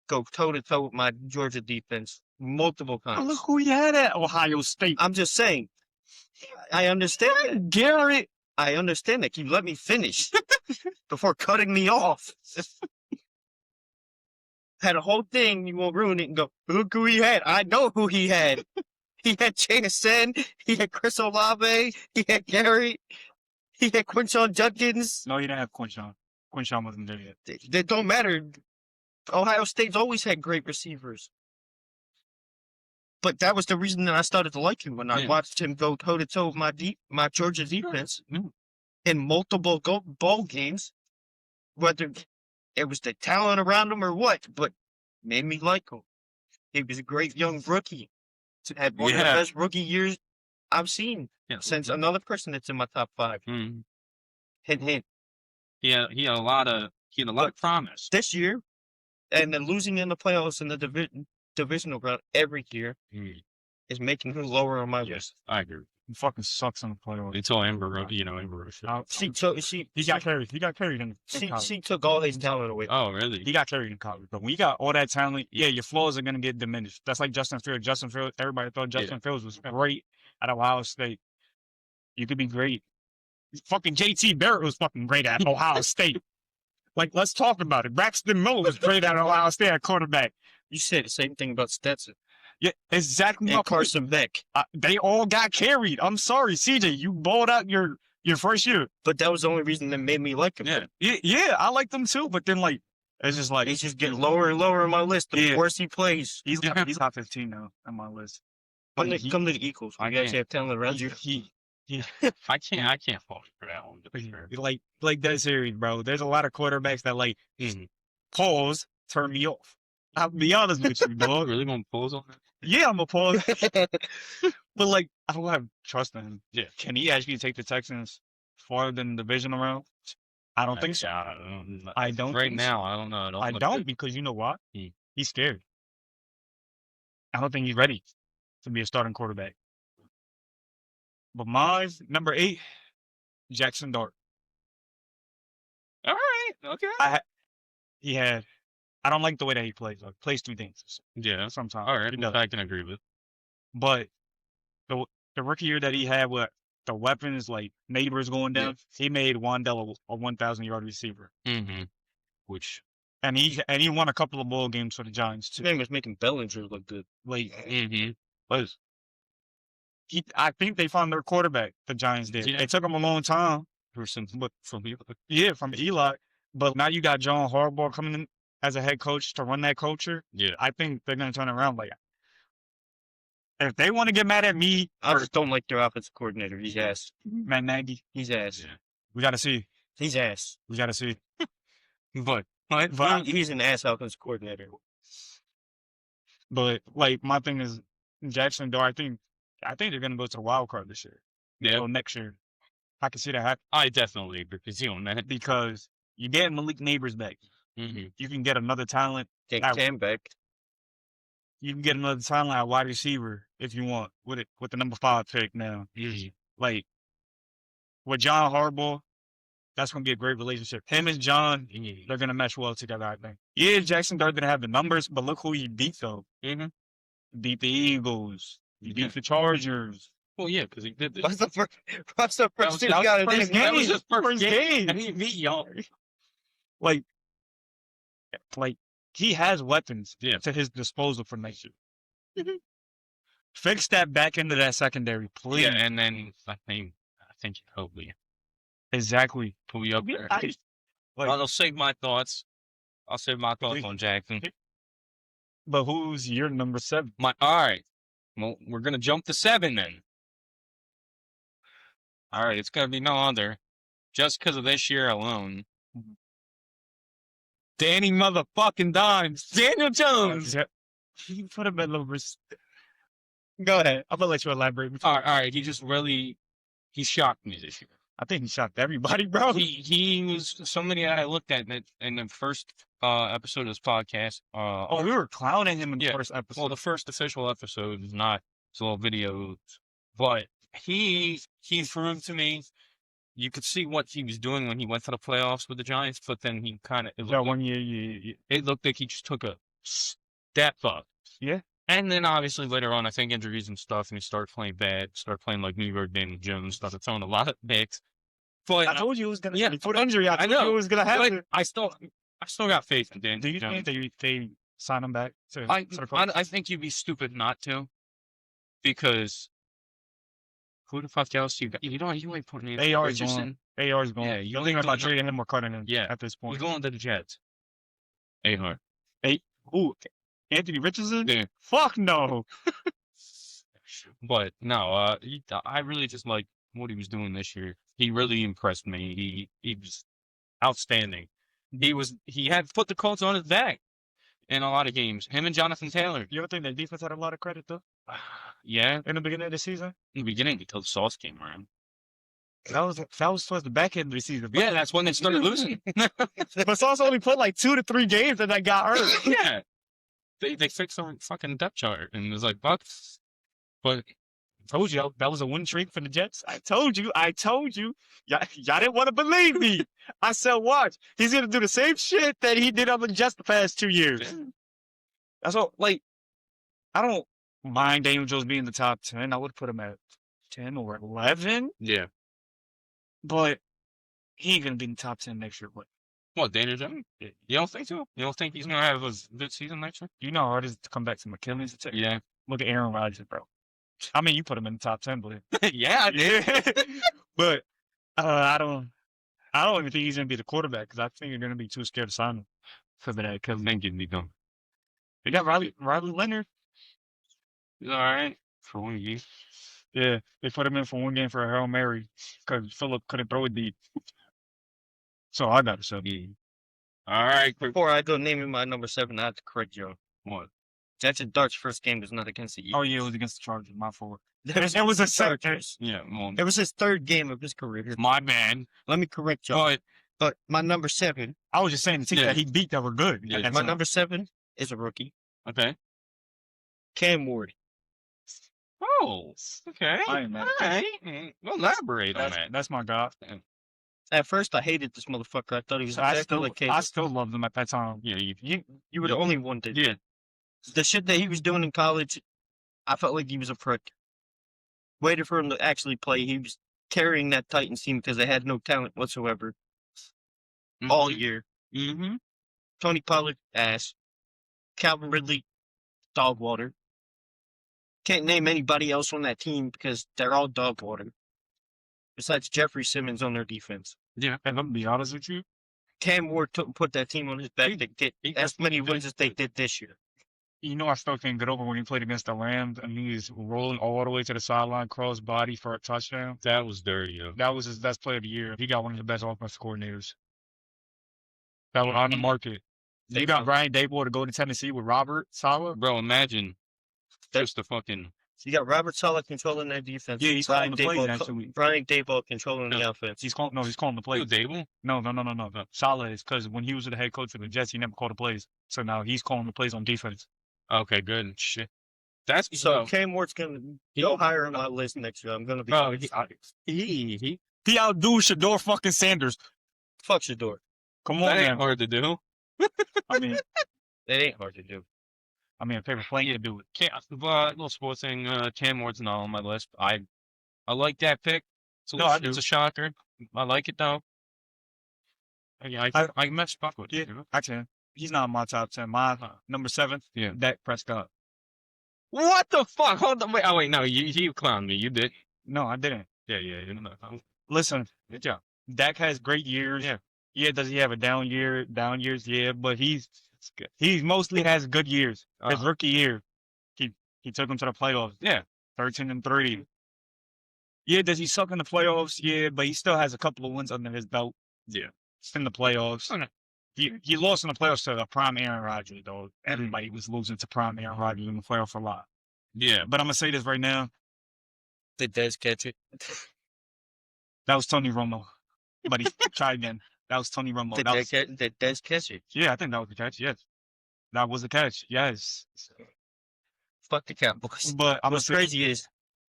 [SPEAKER 1] go toe-to-toe with my Georgia defense multiple
[SPEAKER 2] oh,
[SPEAKER 1] times.
[SPEAKER 2] look who he had at Ohio State.
[SPEAKER 1] I'm just saying. I understand that.
[SPEAKER 2] Garrett.
[SPEAKER 1] I understand that. You let me finish before cutting me off. Had a whole thing, you won't ruin it and go, look who he had. I know who he had. He had JSN, he had Chris Olave, he had Gary, he had Quinshon Judkins.
[SPEAKER 2] No, he didn't have Quinshon. Quinshon wasn't there yet.
[SPEAKER 1] They don't matter. Ohio State's always had great receivers. But that was the reason that I started to like him when I
[SPEAKER 3] Yeah.
[SPEAKER 1] watched him go toe-to-toe with my Georgia defense
[SPEAKER 3] Mm.
[SPEAKER 1] in multiple bowl games. Whether it was the talent around him or what, but made me like him. He was a great young rookie. Had one of the
[SPEAKER 3] Yeah.
[SPEAKER 1] best rookie years I've seen
[SPEAKER 3] Yeah.
[SPEAKER 1] since another person that's in my top 5.
[SPEAKER 3] Mm.
[SPEAKER 1] Hint, hint.
[SPEAKER 3] He had a lot of promise.
[SPEAKER 1] This year, and then losing in the playoffs in the divisional round every year
[SPEAKER 3] Mm.
[SPEAKER 1] is making him lower on my
[SPEAKER 3] Yes,
[SPEAKER 1] list.
[SPEAKER 3] I agree.
[SPEAKER 2] He fucking sucks in the playoffs.
[SPEAKER 3] Until Amber, Amber.
[SPEAKER 1] She
[SPEAKER 2] He got carried in college.
[SPEAKER 1] she took all his talent away.
[SPEAKER 3] Oh, really?
[SPEAKER 2] He got carried in college. But when you got all that talent, yeah, your flaws are gonna get diminished. That's like Justin Fields. Justin Fields, everybody thought Justin Fields was great at Ohio State. You could be great. Fucking JT Barrett was fucking great at Ohio State. Like, let's talk about it. Braxton Miller was great at Ohio State at quarterback.
[SPEAKER 1] You said the same thing about Stetson
[SPEAKER 2] Yeah, exactly. my
[SPEAKER 1] and
[SPEAKER 2] point.
[SPEAKER 1] Carson Beck,
[SPEAKER 2] They all got carried. I'm sorry, CJ. You balled out your first year.
[SPEAKER 1] but that was the only reason that made me like him.
[SPEAKER 3] Yeah.
[SPEAKER 2] Yeah, I like them too. But then, like, it's just like
[SPEAKER 1] He's just getting lower and lower on my list the
[SPEAKER 2] Yeah.
[SPEAKER 1] worse he plays.
[SPEAKER 2] he's
[SPEAKER 3] Yeah.
[SPEAKER 2] he's top 15 now on my list.
[SPEAKER 1] Come
[SPEAKER 2] But
[SPEAKER 1] to the Eagles.
[SPEAKER 3] I
[SPEAKER 1] You guys
[SPEAKER 3] can't.
[SPEAKER 1] have talent around you.
[SPEAKER 3] I can't fall for that one. To be fair.
[SPEAKER 2] like that series, bro. There's a lot of quarterbacks that like
[SPEAKER 3] Mhm.
[SPEAKER 2] pause turn me off. I'll be honest with you,
[SPEAKER 3] Oh,
[SPEAKER 2] dog.
[SPEAKER 3] really gonna pause on that?
[SPEAKER 2] Yeah, I'm a pause, but like I don't have trust in him.
[SPEAKER 3] Yeah.
[SPEAKER 2] Can he actually take the Texans farther than the divisional round? I don't think so. I don't
[SPEAKER 3] Right
[SPEAKER 2] think so.
[SPEAKER 3] now, I don't know.
[SPEAKER 2] I
[SPEAKER 3] look
[SPEAKER 2] don't
[SPEAKER 3] good.
[SPEAKER 2] because you know what?
[SPEAKER 3] Hmm.
[SPEAKER 2] He's scared. I don't think he's ready to be a starting quarterback. But mine's number 8, Jackson Dart.
[SPEAKER 3] All right. Okay.
[SPEAKER 2] He had. I don't like the way that he plays. Like plays too dangerous
[SPEAKER 3] Yeah.
[SPEAKER 2] sometimes.
[SPEAKER 3] All right.
[SPEAKER 2] He does.
[SPEAKER 3] I can agree with.
[SPEAKER 2] But the rookie year that he had with the weapons like neighbors going
[SPEAKER 3] Yeah.
[SPEAKER 2] down, he made Wandell a 1,000-yard receiver,
[SPEAKER 3] Mm-hmm. Which.
[SPEAKER 2] and he won a couple of ball games for the Giants
[SPEAKER 1] This
[SPEAKER 2] too.
[SPEAKER 1] man was making Bellinger look good.
[SPEAKER 2] Like
[SPEAKER 3] Mm-hmm.
[SPEAKER 2] I think they found their quarterback. The Giants did.
[SPEAKER 3] Yeah.
[SPEAKER 2] It took them a long time.
[SPEAKER 3] But from you.
[SPEAKER 2] Yeah, from Eli. But now you got John Harbaugh coming in as a head coach to run that culture.
[SPEAKER 3] Yeah.
[SPEAKER 2] I think they're gonna turn around. Like if they want to get mad at me
[SPEAKER 1] I
[SPEAKER 2] or
[SPEAKER 1] just don't like their offensive coordinator. He's ass.
[SPEAKER 2] Matt Nagy,
[SPEAKER 1] He's ass.
[SPEAKER 3] Yeah.
[SPEAKER 2] we gotta see.
[SPEAKER 1] He's ass.
[SPEAKER 2] We gotta see.
[SPEAKER 3] But What?
[SPEAKER 2] But
[SPEAKER 1] He's an ass offense coordinator.
[SPEAKER 2] But like my thing is Jackson though, I think they're gonna go to the wild card this year.
[SPEAKER 3] Yeah.
[SPEAKER 2] Or next year. I can see that happen
[SPEAKER 3] I definitely agree with you on that.
[SPEAKER 2] because you get Malik Neighbors back.
[SPEAKER 3] Mm-hmm.
[SPEAKER 2] You can get another talent.
[SPEAKER 1] Get
[SPEAKER 2] Now-
[SPEAKER 1] Cam back.
[SPEAKER 2] You can get another talent at wide receiver if you want with the number 5 pick now.
[SPEAKER 3] Mm-hmm.
[SPEAKER 2] Like with John Harbaugh, that's gonna be a great relationship. Him and John, they're gonna mesh well together, I think. Yeah, Jackson Dart didn't have the numbers, but look who he beat though.
[SPEAKER 3] Mm-hmm.
[SPEAKER 2] He beat the Eagles. He
[SPEAKER 3] Yeah.
[SPEAKER 2] beat the Chargers.
[SPEAKER 3] Well, yeah, because he did this.
[SPEAKER 1] What's the first? What's the
[SPEAKER 3] That
[SPEAKER 1] first
[SPEAKER 3] was-
[SPEAKER 1] thing
[SPEAKER 3] that
[SPEAKER 1] you
[SPEAKER 3] was
[SPEAKER 1] gotta
[SPEAKER 3] the
[SPEAKER 1] do?
[SPEAKER 3] first game. That was his first
[SPEAKER 2] game.
[SPEAKER 3] And he beat y'all.
[SPEAKER 2] Like he has weapons
[SPEAKER 3] Yeah.
[SPEAKER 2] to his disposal for next year.
[SPEAKER 3] Mhm.
[SPEAKER 2] Fix that back into that secondary, please.
[SPEAKER 3] Yeah, and then I think he'll be
[SPEAKER 2] Exactly.
[SPEAKER 3] up there.
[SPEAKER 2] Like,
[SPEAKER 3] I'll save my thoughts.
[SPEAKER 2] Please.
[SPEAKER 3] On Jackson.
[SPEAKER 2] but who's your number 7?
[SPEAKER 3] All right. Well, we're gonna jump to 7 then. All right, it's gonna be no other, just because of this year alone.
[SPEAKER 2] Mhm.
[SPEAKER 3] Danny motherfucking Dimes, Daniel Jones.
[SPEAKER 2] You put him at number. Go ahead. I'm gonna let you elaborate.
[SPEAKER 3] All right. He shocked me this year.
[SPEAKER 2] I think he shocked everybody, bro.
[SPEAKER 3] He was somebody that I looked at in the first episode of this podcast.
[SPEAKER 2] Oh, we were clowning him in the
[SPEAKER 3] Yeah.
[SPEAKER 2] first episode.
[SPEAKER 3] Well, the first official episode is not. It's a little video, but he proved to me. You could see what he was doing when he went to the playoffs with the Giants, but then he kind of
[SPEAKER 2] that 1 year,
[SPEAKER 3] it looked like he just took a step up.
[SPEAKER 2] Yeah.
[SPEAKER 3] And then obviously later on, I think injuries and stuff, and he started playing bad, started playing like New York Daniel Jones, started throwing a lot of picks. But
[SPEAKER 2] I told you it was gonna.
[SPEAKER 3] Yeah,
[SPEAKER 2] He put injury. I told
[SPEAKER 3] know.
[SPEAKER 2] you it was gonna happen.
[SPEAKER 3] I still got faith in Dan.
[SPEAKER 2] Do you
[SPEAKER 3] Jones.
[SPEAKER 2] think they sign him back to?
[SPEAKER 3] I
[SPEAKER 2] to the Colts?
[SPEAKER 3] I think you'd be stupid not to, because who the fuck else you got? You ain't putting in
[SPEAKER 2] AR is
[SPEAKER 3] Richardson.
[SPEAKER 2] going. AR is going.
[SPEAKER 3] Yeah,
[SPEAKER 2] Yeah,
[SPEAKER 3] you
[SPEAKER 2] you're
[SPEAKER 3] only
[SPEAKER 2] thinking about
[SPEAKER 3] going-
[SPEAKER 2] trading him or cutting him.
[SPEAKER 3] Yeah.
[SPEAKER 2] At this
[SPEAKER 3] We're
[SPEAKER 2] point.
[SPEAKER 3] going to the Jets. AR.
[SPEAKER 2] Ooh, Anthony Richardson.
[SPEAKER 3] Yeah.
[SPEAKER 2] Fuck no.
[SPEAKER 3] But no, I really just like what he was doing this year. He really impressed me. He was outstanding. He had put the Colts on his back in a lot of games. Him and Jonathan Taylor.
[SPEAKER 2] You ever think that defense had a lot of credit though
[SPEAKER 3] Yeah,
[SPEAKER 2] in the beginning of the season?
[SPEAKER 3] in the beginning until the Sauce came around.
[SPEAKER 2] That was towards the back end of the season.
[SPEAKER 3] Yeah, that's when they started losing.
[SPEAKER 2] But Sauce only played like 2 to 3 games and that got hurt.
[SPEAKER 3] Yeah. They fixed our fucking depth chart and it was like, fuck. But
[SPEAKER 2] Told you that was a win streak for the Jets. I told you. Y'all didn't want to believe me. I said, watch. He's gonna do the same shit that he did on the Jets the past 2 years. That's all. Like, I don't mind Daniel Jones being in the top 10. I would put him at 10 or 11,
[SPEAKER 3] yeah.
[SPEAKER 2] but he ain't gonna be in the top 10 next year. But
[SPEAKER 3] What, Daniel Jones? You don't think so? You don't think he's gonna have a good season next year?
[SPEAKER 2] you know how hard it is to come back from Achilles.
[SPEAKER 3] Yeah.
[SPEAKER 2] Look at Aaron Rodgers, bro. I mean, you put him in the top 10, but
[SPEAKER 3] yeah, I did.
[SPEAKER 2] yeah. But I don't even think he's gonna be the quarterback because I think you're gonna be too scared to sign him for that. Because
[SPEAKER 3] Thank you, Nico.
[SPEAKER 2] they got Riley Leonard.
[SPEAKER 3] He's all right for 1 year.
[SPEAKER 2] Yeah, they put him in for 1 game for a Hail Mary because Phillip couldn't throw it deep. So I got to say,
[SPEAKER 3] Yeah. All right.
[SPEAKER 1] Before I go naming my number 7, I have to correct you.
[SPEAKER 3] What?
[SPEAKER 1] Jackson Dart's first game was not against the
[SPEAKER 2] oh
[SPEAKER 1] Eagles.
[SPEAKER 2] yeah, it was against the Chargers. My fault.
[SPEAKER 1] It was
[SPEAKER 2] a second.
[SPEAKER 1] Chargers.
[SPEAKER 3] Yeah. Well,
[SPEAKER 1] It was his 3rd game of his career.
[SPEAKER 3] my man.
[SPEAKER 1] Let me correct you.
[SPEAKER 3] But
[SPEAKER 1] But my number 7,
[SPEAKER 2] I was just saying the team
[SPEAKER 3] Yeah.
[SPEAKER 2] that he beat that were good.
[SPEAKER 3] Yeah,
[SPEAKER 2] That's
[SPEAKER 1] my
[SPEAKER 2] it.
[SPEAKER 1] number 7 is a rookie,
[SPEAKER 3] okay.
[SPEAKER 1] Cam Ward.
[SPEAKER 3] Oh, okay.
[SPEAKER 2] I ain't mad
[SPEAKER 3] All
[SPEAKER 2] at
[SPEAKER 3] right. Well, elaborate on that.
[SPEAKER 2] That's my God.
[SPEAKER 1] At first, I hated this motherfucker. I thought he was exactly like
[SPEAKER 2] I
[SPEAKER 1] Cam.
[SPEAKER 2] still loved him at that time.
[SPEAKER 3] Yeah.
[SPEAKER 1] You were the only one that
[SPEAKER 3] Yeah.
[SPEAKER 1] The shit that he was doing in college, I felt like he was a prick. Waited for him to actually play. He was carrying that Titans team because they had no talent whatsoever all year.
[SPEAKER 3] Mm-hmm.
[SPEAKER 1] Tony Pollard, ass. Calvin Ridley, dog water. Can't name anybody else on that team because they're all dog water. Besides Jeffrey Simmons on their defense.
[SPEAKER 2] And I'm gonna be honest with you.
[SPEAKER 1] Cam Ward put that team on his back to get as many wins as they did this year.
[SPEAKER 2] You know, I still can't get over when he played against the Rams and he was rolling all the way to the sideline, cross body for a touchdown.
[SPEAKER 3] That was dirty, yo.
[SPEAKER 2] That was his best play of the year. He got one of the best offensive coordinators. that were on the market. You
[SPEAKER 1] Think
[SPEAKER 2] got
[SPEAKER 1] so.
[SPEAKER 2] Brian Dable to go to Tennessee with Robert Saleh.
[SPEAKER 3] Bro, imagine just the fucking
[SPEAKER 1] So you got Robert Saleh controlling that defense.
[SPEAKER 2] Yeah, he's calling the plays,
[SPEAKER 1] Daboll,
[SPEAKER 2] actually.
[SPEAKER 1] Brian Daboll controlling the
[SPEAKER 3] No.
[SPEAKER 1] offense.
[SPEAKER 2] He's calling the plays.
[SPEAKER 3] Who, Dable.
[SPEAKER 2] No. Saleh is because when he was the head coach of the Jets, he never called the plays. So now he's calling the plays on defense.
[SPEAKER 3] Okay, good. Shit. That's
[SPEAKER 1] So Cam Ward's gonna go higher on my list next year. I'm gonna be
[SPEAKER 3] bro,
[SPEAKER 1] excited.
[SPEAKER 3] he
[SPEAKER 2] He outdo Shador fucking Sanders.
[SPEAKER 1] Fuck Shador.
[SPEAKER 2] Come
[SPEAKER 3] that
[SPEAKER 2] on,
[SPEAKER 3] ain't
[SPEAKER 2] man.
[SPEAKER 3] hard to do.
[SPEAKER 2] I mean,
[SPEAKER 1] That ain't hard to do.
[SPEAKER 2] if they were playing to do it.
[SPEAKER 3] Little sports thing. Cam Ward's not on my list. I like that pick.
[SPEAKER 2] No, I
[SPEAKER 3] It's
[SPEAKER 2] do.
[SPEAKER 3] a shocker. I like it though. Yeah, I messed fuck with it.
[SPEAKER 2] Yeah, actually, he's not in my top 10. My number 7,
[SPEAKER 3] Yeah.
[SPEAKER 2] Dak Prescott.
[SPEAKER 3] What the fuck? Hold on, wait. Oh wait, no, you clowned me. You did.
[SPEAKER 2] No, I didn't.
[SPEAKER 3] Yeah. No.
[SPEAKER 2] Listen,
[SPEAKER 3] Good job.
[SPEAKER 2] Dak has great years.
[SPEAKER 3] Yeah.
[SPEAKER 2] Yeah, does he have a down year? Down years, yeah, but he mostly has good years. His rookie year, he took him to the playoffs.
[SPEAKER 3] Yeah.
[SPEAKER 2] 13-3. Yeah, does he suck in the playoffs? Yeah, but he still has a couple of wins under his belt.
[SPEAKER 3] Yeah.
[SPEAKER 2] In the playoffs.
[SPEAKER 3] Oh, no.
[SPEAKER 2] He lost in the playoffs to the prime Aaron Rodgers, though. Everybody was losing to prime Aaron Rodgers in the playoffs a lot.
[SPEAKER 3] Yeah.
[SPEAKER 2] But I'm gonna say this right now.
[SPEAKER 1] Did Dez catch it?
[SPEAKER 2] That was Tony Romo. But he tried again. That was Tony Romo.
[SPEAKER 1] Did Dez catch it?
[SPEAKER 2] Yeah, I think that was the catch. Yes. That was the catch. Yes.
[SPEAKER 1] Fuck the Cowboys.
[SPEAKER 2] But I'm
[SPEAKER 1] What's
[SPEAKER 2] gonna say
[SPEAKER 1] crazy is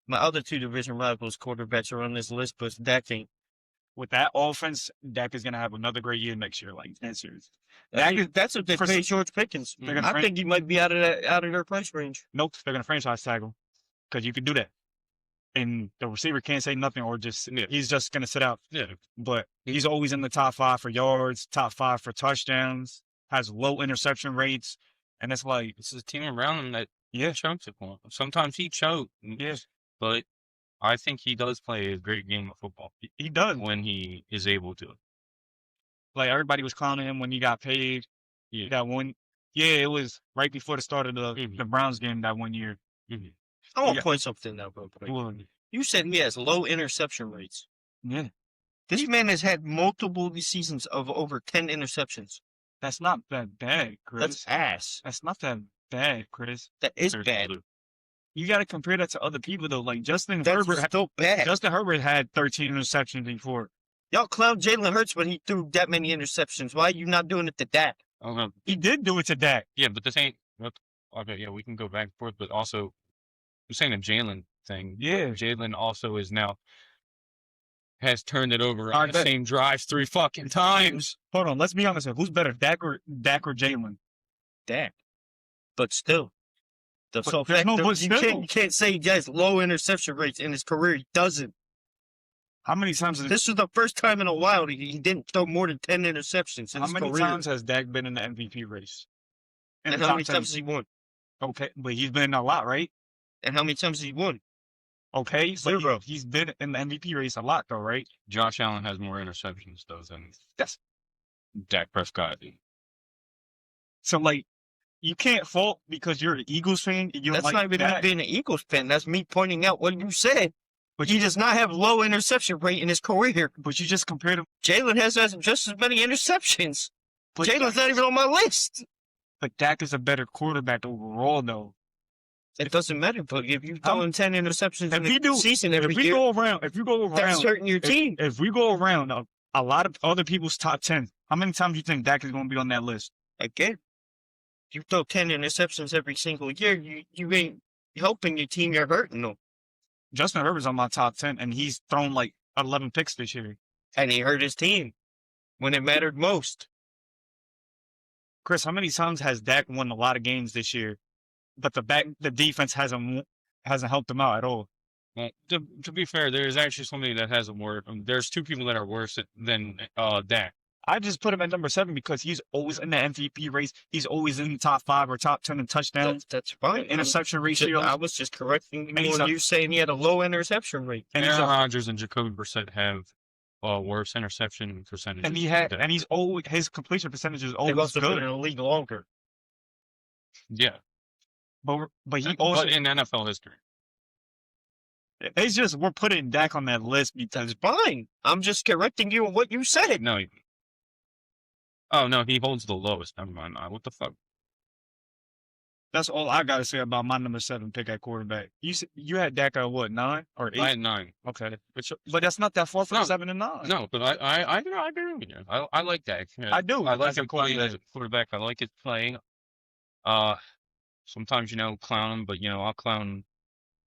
[SPEAKER 1] my other two division rivals quarterbacks are on this list, but Dak ain't.
[SPEAKER 2] with that offense, Dak is gonna have another great year next year. Like that's serious.
[SPEAKER 1] That's what they
[SPEAKER 2] For-
[SPEAKER 1] pay George Pickens.
[SPEAKER 2] They're gonna
[SPEAKER 1] I
[SPEAKER 2] fran-
[SPEAKER 1] think he might be out of their price range.
[SPEAKER 2] Nope, they're gonna franchise tag him because you can do that, and the receiver can't say nothing or just he's just gonna sit out.
[SPEAKER 3] Yeah.
[SPEAKER 2] But he's always in the top 5 for yards, top 5 for touchdowns, has low interception rates, and it's like
[SPEAKER 3] It's a team around him that
[SPEAKER 2] yeah,
[SPEAKER 3] chokes it for him. Sometimes he chokes.
[SPEAKER 2] yeah,
[SPEAKER 3] But I think he does play a great game of football
[SPEAKER 2] he does.
[SPEAKER 3] when he is able to.
[SPEAKER 2] Like everybody was clowning him when he got paid.
[SPEAKER 3] Yeah.
[SPEAKER 2] That one. Yeah, it was right before the start of
[SPEAKER 3] Mhm.
[SPEAKER 2] the Browns game that one year.
[SPEAKER 3] Mhm.
[SPEAKER 1] I want
[SPEAKER 2] Yeah.
[SPEAKER 1] to point something out real quick.
[SPEAKER 2] Well,
[SPEAKER 1] You said he has low interception rates.
[SPEAKER 2] yeah,
[SPEAKER 1] This man has had multiple seasons of over 10 interceptions.
[SPEAKER 2] that's not that bad, Chris.
[SPEAKER 1] That's ass.
[SPEAKER 2] That's not that bad, Chris.
[SPEAKER 1] That is
[SPEAKER 3] There's
[SPEAKER 1] bad.
[SPEAKER 3] other-
[SPEAKER 2] You got to compare that to other people though. Like Justin
[SPEAKER 1] That's
[SPEAKER 2] Herbert.
[SPEAKER 1] still bad.
[SPEAKER 2] Justin Herbert had 13 interceptions before.
[SPEAKER 1] Y'all clown Jalen Hurts when he threw that many interceptions. Why are you not doing it to Dak?
[SPEAKER 3] Okay.
[SPEAKER 2] He did do it to Dak.
[SPEAKER 3] Yeah, but this ain't. Okay, yeah, we can go back and forth, but also, I'm saying the Jalen thing.
[SPEAKER 2] Yeah.
[SPEAKER 3] Jalen also is now has turned it over
[SPEAKER 2] All
[SPEAKER 3] on
[SPEAKER 2] right,
[SPEAKER 3] the
[SPEAKER 2] bet.
[SPEAKER 3] same drives 3 fucking times.
[SPEAKER 2] Hold on, let's be honest here. Who's better, Dak or Jalen?
[SPEAKER 1] Dak. But still. The
[SPEAKER 2] But
[SPEAKER 1] so
[SPEAKER 2] there's
[SPEAKER 1] fact
[SPEAKER 2] no
[SPEAKER 1] that
[SPEAKER 2] but still.
[SPEAKER 1] you can't say he has low interception rates in his career. He doesn't.
[SPEAKER 2] How many times?
[SPEAKER 1] This is the first time in a while he didn't throw more than 10 interceptions in
[SPEAKER 2] How
[SPEAKER 1] his
[SPEAKER 2] many
[SPEAKER 1] career.
[SPEAKER 2] times has Dak been in the MVP race? In
[SPEAKER 1] And
[SPEAKER 2] the
[SPEAKER 1] how
[SPEAKER 2] top
[SPEAKER 1] many
[SPEAKER 2] 10.
[SPEAKER 1] times has he won?
[SPEAKER 2] Okay, but he's been in a lot, right?
[SPEAKER 1] And how many times has he won?
[SPEAKER 2] Okay, but
[SPEAKER 1] Zero.
[SPEAKER 2] he's been in the MVP race a lot, though, right?
[SPEAKER 3] Josh Allen has more interceptions though than
[SPEAKER 2] That's
[SPEAKER 3] Dak Prescott.
[SPEAKER 2] so like you can't fault because you're an Eagles fan. And you don't
[SPEAKER 1] That's
[SPEAKER 2] like
[SPEAKER 1] not even me
[SPEAKER 2] Dak,
[SPEAKER 1] being an Eagles fan. That's me pointing out what you said.
[SPEAKER 2] but
[SPEAKER 1] He does not have low interception rate in his career.
[SPEAKER 2] but you just compared him.
[SPEAKER 1] Jalen has just as many interceptions.
[SPEAKER 2] But
[SPEAKER 1] Jalen's not even on my list.
[SPEAKER 2] But Dak is a better quarterback overall, though.
[SPEAKER 1] It doesn't matter, but if you throw in 10 interceptions in
[SPEAKER 2] If we
[SPEAKER 1] the
[SPEAKER 2] do-
[SPEAKER 1] season
[SPEAKER 2] If
[SPEAKER 1] every
[SPEAKER 2] we
[SPEAKER 1] year,
[SPEAKER 2] go around,
[SPEAKER 1] that's hurting your team.
[SPEAKER 2] if we go around a lot of other people's top 10, how many times do you think Dak is going to be on that list?
[SPEAKER 1] Again, you throw 10 interceptions every single year, you ain't helping your team, you're hurting them.
[SPEAKER 2] Justin Herbert's on my top 10, and he's thrown like 11 picks this year.
[SPEAKER 1] And he hurt his team when it mattered most.
[SPEAKER 2] Chris, how many times has Dak won a lot of games this year, but the defense hasn't helped him out at all?
[SPEAKER 3] Well, to be fair, there is actually somebody that has a more. There's 2 people that are worse than Dak.
[SPEAKER 2] I just put him at number 7 because he's always in the MVP race. He's always in the top 5 or top 10 in touchdowns,
[SPEAKER 1] That's fine.
[SPEAKER 2] interception ratio.
[SPEAKER 1] I was just correcting
[SPEAKER 2] And
[SPEAKER 1] you
[SPEAKER 2] he's
[SPEAKER 1] on
[SPEAKER 2] a-
[SPEAKER 1] you saying he had a low interception rate.
[SPEAKER 2] And he's
[SPEAKER 3] Aaron
[SPEAKER 2] a-
[SPEAKER 3] Rodgers and Jacoby Brissett have worse interception percentages.
[SPEAKER 2] and
[SPEAKER 3] than
[SPEAKER 2] he's always his completion percentage is
[SPEAKER 1] They've
[SPEAKER 2] always
[SPEAKER 1] also been in
[SPEAKER 2] good.
[SPEAKER 1] the league longer.
[SPEAKER 3] yeah,
[SPEAKER 2] But he also
[SPEAKER 3] but in NFL history.
[SPEAKER 2] it's just we're putting Dak on that list because
[SPEAKER 1] That's fine. I'm just correcting you on what you said.
[SPEAKER 3] No, Oh no, he holds the lowest. Never mind. What the fuck?
[SPEAKER 2] That's all I gotta say about my number 7 pick at quarterback. You had Dak at what, 9 or 8?
[SPEAKER 3] I had 9.
[SPEAKER 2] Okay, but that's not that far from
[SPEAKER 3] No,
[SPEAKER 2] 7 and 9.
[SPEAKER 3] No, but I agree with you. I like Dak. Yeah.
[SPEAKER 2] I do.
[SPEAKER 3] I like
[SPEAKER 2] as a
[SPEAKER 3] him playing as
[SPEAKER 2] quarterback.
[SPEAKER 3] a quarterback. I like his playing. Sometimes clown him, but I'll clown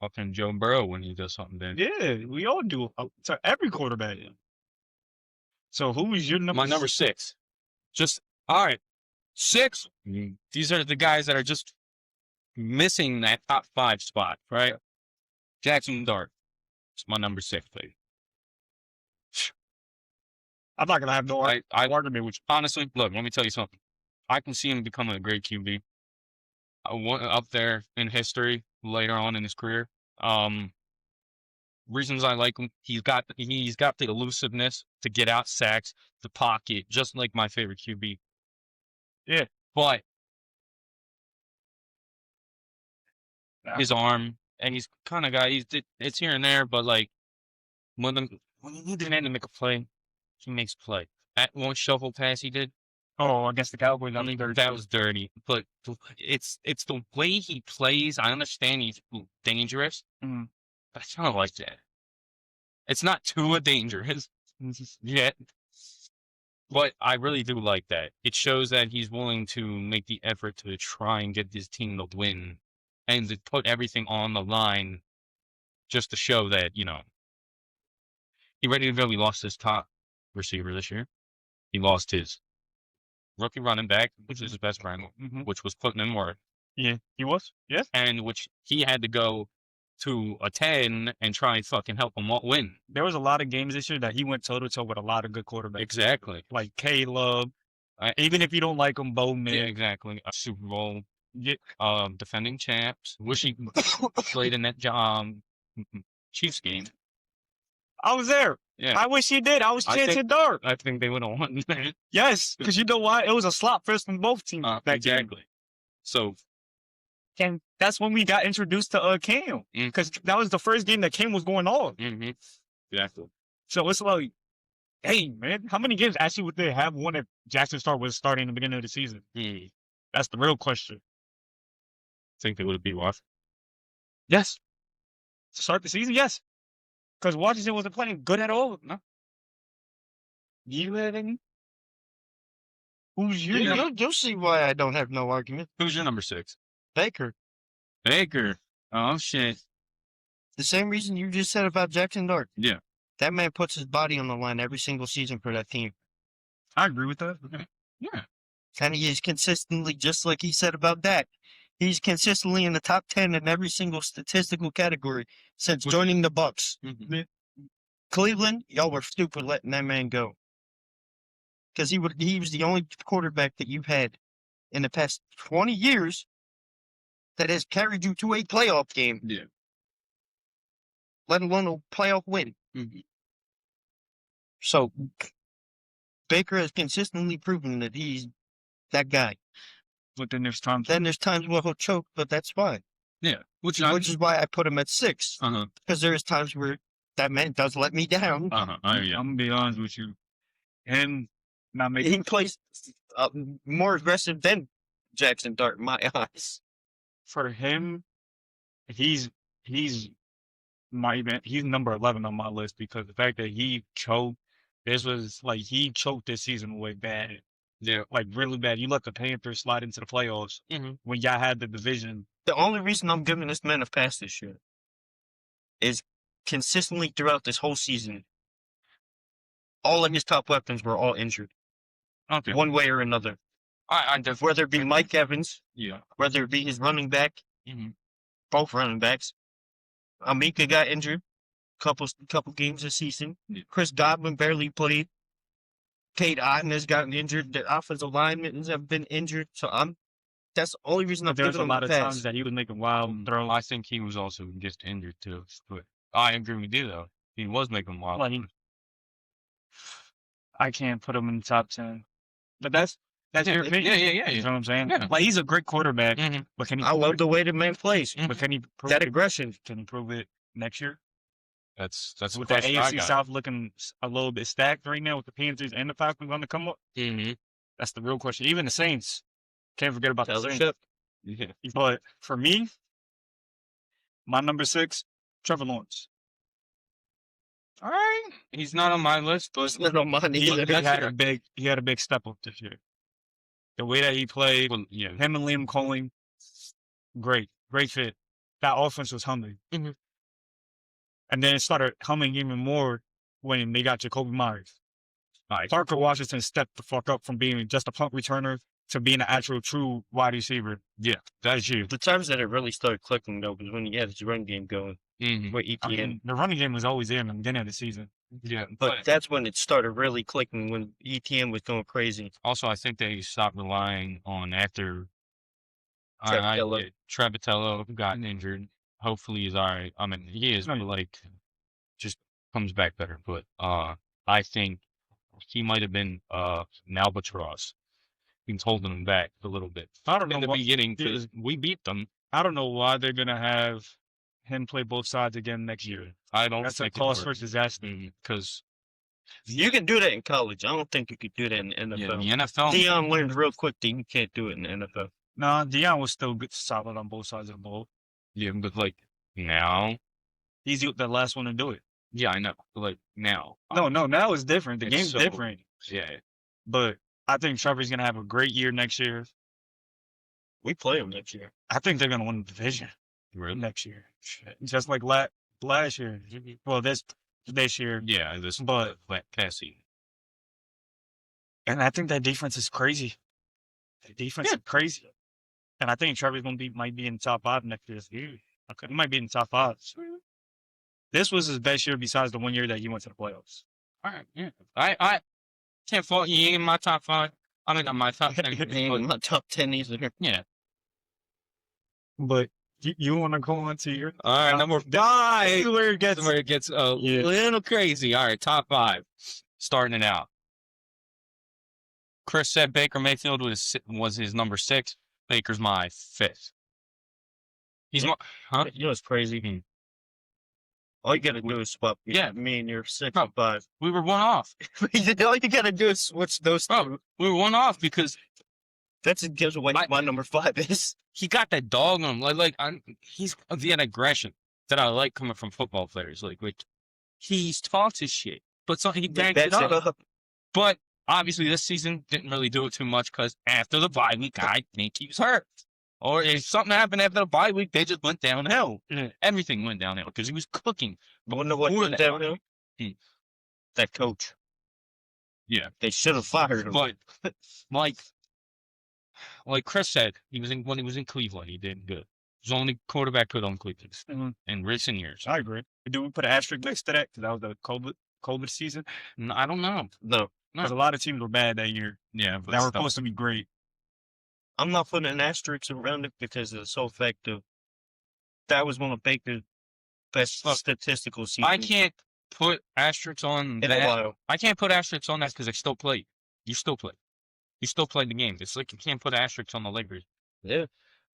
[SPEAKER 3] fucking Joe Burrow when he does something big.
[SPEAKER 2] Yeah, we all do. To every quarterback. So who is your number?
[SPEAKER 3] My number 6. Just all right, 6. These are the guys that are just missing that top 5 spot, right? Jackson Dart. It's my number 6, baby.
[SPEAKER 2] I'm not gonna have no
[SPEAKER 3] I
[SPEAKER 2] argument with you.
[SPEAKER 3] honestly, look, let me tell you something. I can see him becoming a great QB. Up there in history later on in his career. Reasons I like him: he's got the elusiveness to get out sacks, the pocket, just like my favorite QB.
[SPEAKER 2] Yeah.
[SPEAKER 3] But
[SPEAKER 2] Yeah.
[SPEAKER 3] his arm, and he's kind of guy. It's here and there, but like when you need the man to make a play, he makes a play. That one shuffle pass he did,
[SPEAKER 2] Oh, against the Cowboys, I mean,
[SPEAKER 3] that was dirty. But it's the way he plays. I understand he's dangerous,
[SPEAKER 2] Mhm.
[SPEAKER 3] but I kind of like that. It's not too dangerous yet, but I really do like that. It shows that he's willing to make the effort to try and get his team to win and to put everything on the line just to show that, he ready to go. He lost his top receiver this year. He lost his rookie running back, which is his best friend, which was putting in work.
[SPEAKER 2] Yeah, he was. Yeah.
[SPEAKER 3] And which he had to go to a 10 and try and fucking help him win.
[SPEAKER 2] There was a lot of games this year that he went toe to toe with a lot of good quarterbacks.
[SPEAKER 3] Exactly.
[SPEAKER 2] Like Caleb. Even if you don't like him, Bowman.
[SPEAKER 3] Yeah, exactly. A Super Bowl defending champs. Wish he played in that Chiefs game.
[SPEAKER 2] I was there.
[SPEAKER 3] Yeah.
[SPEAKER 2] I wish he did. I was chanting Dart.
[SPEAKER 3] I think they would have won.
[SPEAKER 2] Yes, because you know why? It was a slot fest from both teams. that game.
[SPEAKER 3] Exactly. So
[SPEAKER 2] And that's when we got introduced to Cam. Because that was the first game that Cam was going on.
[SPEAKER 3] exactly.
[SPEAKER 2] So it's like, hey, man, how many games actually would they have won if Jackson Star was starting in the beginning of the season? That's the real question.
[SPEAKER 3] Think they would have beat Washington?
[SPEAKER 2] Yes. To start the season, yes. Because Washington wasn't playing good at all. No. You have any? Who's your
[SPEAKER 1] You'll see why I don't have no argument.
[SPEAKER 3] Who's your number 6?
[SPEAKER 1] Baker.
[SPEAKER 3] Baker. Oh shit.
[SPEAKER 1] The same reason you just said about Jackson Dart.
[SPEAKER 3] Yeah.
[SPEAKER 1] That man puts his body on the line every single season for that team.
[SPEAKER 2] I agree with that.
[SPEAKER 3] Yeah.
[SPEAKER 1] And he is consistently, just like he said about that, he's consistently in the top 10 in every single statistical category since joining the Bucks. Cleveland, y'all were stupid letting that man go. Because he was the only quarterback that you've had in the past 20 years that has carried you to a playoff game.
[SPEAKER 3] Yeah.
[SPEAKER 1] Let alone a playoff win. So, Baker has consistently proven that he's that guy.
[SPEAKER 2] But then there's times.
[SPEAKER 1] Then there's times where he'll choke, but that's fine.
[SPEAKER 3] Yeah. Which
[SPEAKER 1] is why I put him at 6.
[SPEAKER 3] Uh-huh.
[SPEAKER 1] Because there's times where that man does let me down.
[SPEAKER 3] Uh-huh.
[SPEAKER 2] I'm going to be honest with you. And not making.
[SPEAKER 1] He plays more aggressive than Jackson Dart in my eyes.
[SPEAKER 2] For him, he's number 11 on my list because the fact that he choked, he choked this season way bad.
[SPEAKER 3] Yeah.
[SPEAKER 2] Like really bad. You let the Panthers slide into the playoffs when y'all had the division.
[SPEAKER 1] The only reason I'm giving this man a pass this year is consistently throughout this whole season, all of his top weapons were all injured.
[SPEAKER 3] Okay.
[SPEAKER 1] One way or another.
[SPEAKER 3] I definitely.
[SPEAKER 1] Whether it be Mike Evans,
[SPEAKER 3] Yeah.
[SPEAKER 1] whether it be his running back, both running backs. Amika got injured couple games this season.
[SPEAKER 3] Yeah.
[SPEAKER 1] Chris Godwin barely played. Cade Otton has gotten injured. The offensive linemen have been injured. So that's the only reason I'm
[SPEAKER 2] There's
[SPEAKER 1] giving
[SPEAKER 2] a
[SPEAKER 1] him
[SPEAKER 2] lot
[SPEAKER 1] a
[SPEAKER 2] of
[SPEAKER 1] pass.
[SPEAKER 2] times that he was making wild throws.
[SPEAKER 3] I think he was also just injured too. But I agree with you though. He was making wild.
[SPEAKER 2] Like, I can't put him in the top 10. But that's your opinion.
[SPEAKER 3] Yeah.
[SPEAKER 2] You know what I'm saying?
[SPEAKER 3] Yeah.
[SPEAKER 2] Like he's a great quarterback, but can he
[SPEAKER 1] I
[SPEAKER 2] prove
[SPEAKER 1] love
[SPEAKER 2] it?
[SPEAKER 1] the way the man plays.
[SPEAKER 2] But can he prove
[SPEAKER 1] That
[SPEAKER 2] it?
[SPEAKER 1] aggression.
[SPEAKER 2] Can he prove it next year?
[SPEAKER 3] That's
[SPEAKER 2] With
[SPEAKER 3] the
[SPEAKER 2] the
[SPEAKER 3] question I
[SPEAKER 2] AFC
[SPEAKER 3] got.
[SPEAKER 2] South looking a little bit stacked right now with the Panthers and the Falcons on the come up. That's the real question. Even the Saints, can't forget about the Saints.
[SPEAKER 1] Fellowship.
[SPEAKER 3] Yeah.
[SPEAKER 2] But for me, my number 6, Trevor Lawrence.
[SPEAKER 3] All right. He's not on my list, but
[SPEAKER 1] It's not on mine
[SPEAKER 2] He
[SPEAKER 1] either.
[SPEAKER 2] had a big step up this year. The way that he played,
[SPEAKER 3] well, yeah.
[SPEAKER 2] him and Liam Cohen, great fit. That offense was humming.
[SPEAKER 3] Mhm.
[SPEAKER 2] And then it started humming even more when they got Jacoby Myers.
[SPEAKER 3] Nice.
[SPEAKER 2] Parker Washington stepped the fuck up from being just a punt returner to being an actual true wide receiver.
[SPEAKER 3] Yeah, that's you.
[SPEAKER 1] The times that it really started clicking though was when he had his run game going
[SPEAKER 3] Mhm.
[SPEAKER 1] with
[SPEAKER 2] I
[SPEAKER 1] ETN.
[SPEAKER 2] mean, the running game was always there in the beginning of the season.
[SPEAKER 3] Yeah,
[SPEAKER 1] But that's when it started really clicking when ETN was going crazy.
[SPEAKER 3] also I think they stopped relying on after
[SPEAKER 1] Trappatello.
[SPEAKER 3] Trappatello got injured. Hopefully he's all right. I mean, he is, but like, just comes back better. But I think he might have been an albatross. He's holding him back a little bit
[SPEAKER 2] I don't
[SPEAKER 3] in the
[SPEAKER 2] know.
[SPEAKER 3] beginning because we beat them.
[SPEAKER 2] I don't know why they're gonna have him play both sides again next year.
[SPEAKER 3] I don't
[SPEAKER 2] That's a
[SPEAKER 3] think
[SPEAKER 2] cause for disaster.
[SPEAKER 3] because
[SPEAKER 1] You can do that in college. I don't think you could do that in the
[SPEAKER 3] yeah,
[SPEAKER 1] NFL.
[SPEAKER 3] the NFL.
[SPEAKER 1] Deion learned real quick that you can't do it in the NFL.
[SPEAKER 2] Nah, Deion was still good, solid on both sides of the ball.
[SPEAKER 3] Yeah, but like now,
[SPEAKER 2] He's the last one to do it.
[SPEAKER 3] yeah, I know. But like now,
[SPEAKER 2] No, now it's different. The
[SPEAKER 3] It's
[SPEAKER 2] game's
[SPEAKER 3] so-
[SPEAKER 2] different.
[SPEAKER 3] yeah,
[SPEAKER 2] But I think Trevor's gonna have a great year next year.
[SPEAKER 1] We play them next year.
[SPEAKER 2] I think they're gonna win the division
[SPEAKER 3] really.
[SPEAKER 2] next year. Just like last year. Well, this year.
[SPEAKER 3] Yeah, this
[SPEAKER 2] But-
[SPEAKER 3] Cassie.
[SPEAKER 2] And I think that defense is crazy. The defense is crazy. And I think Trevor's might be in the top 5 next year. Okay. He might be in the top 5. This was his best year besides the one year that he went to the playoffs.
[SPEAKER 3] All right, yeah. I can't fault you. He ain't in my top 5. I mean, not my top 10.
[SPEAKER 1] He ain't in
[SPEAKER 3] but
[SPEAKER 1] my top 10 either.
[SPEAKER 3] yeah.
[SPEAKER 2] But you want to go on to your
[SPEAKER 3] All right, number 5.
[SPEAKER 2] This is where it gets.
[SPEAKER 3] Where it gets a
[SPEAKER 2] Yeah.
[SPEAKER 3] little crazy. All right, top 5. Starting it out. Chris said Baker Mayfield was his number 6. Baker's my 5th. He's
[SPEAKER 1] Yeah.
[SPEAKER 3] my, huh?
[SPEAKER 1] You know what's crazy? All you gotta do is swap me and your 6
[SPEAKER 3] Bro.
[SPEAKER 1] and 5.
[SPEAKER 3] We were one off.
[SPEAKER 1] All you gotta do is switch those
[SPEAKER 3] Bro,
[SPEAKER 1] two.
[SPEAKER 3] we were one off because
[SPEAKER 1] That's it gives away
[SPEAKER 3] I-
[SPEAKER 1] my number 5 is.
[SPEAKER 3] he got that dog on him. He's the aggression that I like coming from football players. Like he talks his shit, but he backs it up. But obviously, this season didn't really do it too much because after the bye week, I think he was hurt. Or if something happened after the bye week, they just went downhill.
[SPEAKER 2] Yeah.
[SPEAKER 3] Everything went downhill because he was cooking.
[SPEAKER 1] But wonder what
[SPEAKER 3] More
[SPEAKER 1] went
[SPEAKER 3] than-
[SPEAKER 1] downhill?
[SPEAKER 3] Hmm.
[SPEAKER 1] That coach.
[SPEAKER 3] Yeah.
[SPEAKER 1] They should have fired him.
[SPEAKER 3] But like Chris said, when he was in Cleveland, he did good. He was the only quarterback good on Cleveland
[SPEAKER 2] Mhm.
[SPEAKER 3] in recent years.
[SPEAKER 2] I agree. Do we put an asterisk next to that? Because that was the COVID season.
[SPEAKER 3] I don't know.
[SPEAKER 1] No,
[SPEAKER 2] Because a lot of teams were bad that year.
[SPEAKER 3] Yeah, but
[SPEAKER 2] That were
[SPEAKER 3] still.
[SPEAKER 2] supposed to be great.
[SPEAKER 1] I'm not putting an asterisk around it because of the sole fact of that was one of Baker's best
[SPEAKER 3] Look,
[SPEAKER 1] statistical seasons
[SPEAKER 3] I can't put asterisks on
[SPEAKER 1] in a
[SPEAKER 3] that.
[SPEAKER 1] while.
[SPEAKER 3] I can't put asterisks on that because they still play. You still play. You still play the game. It's like you can't put asterisks on the Lakers.
[SPEAKER 1] Yeah.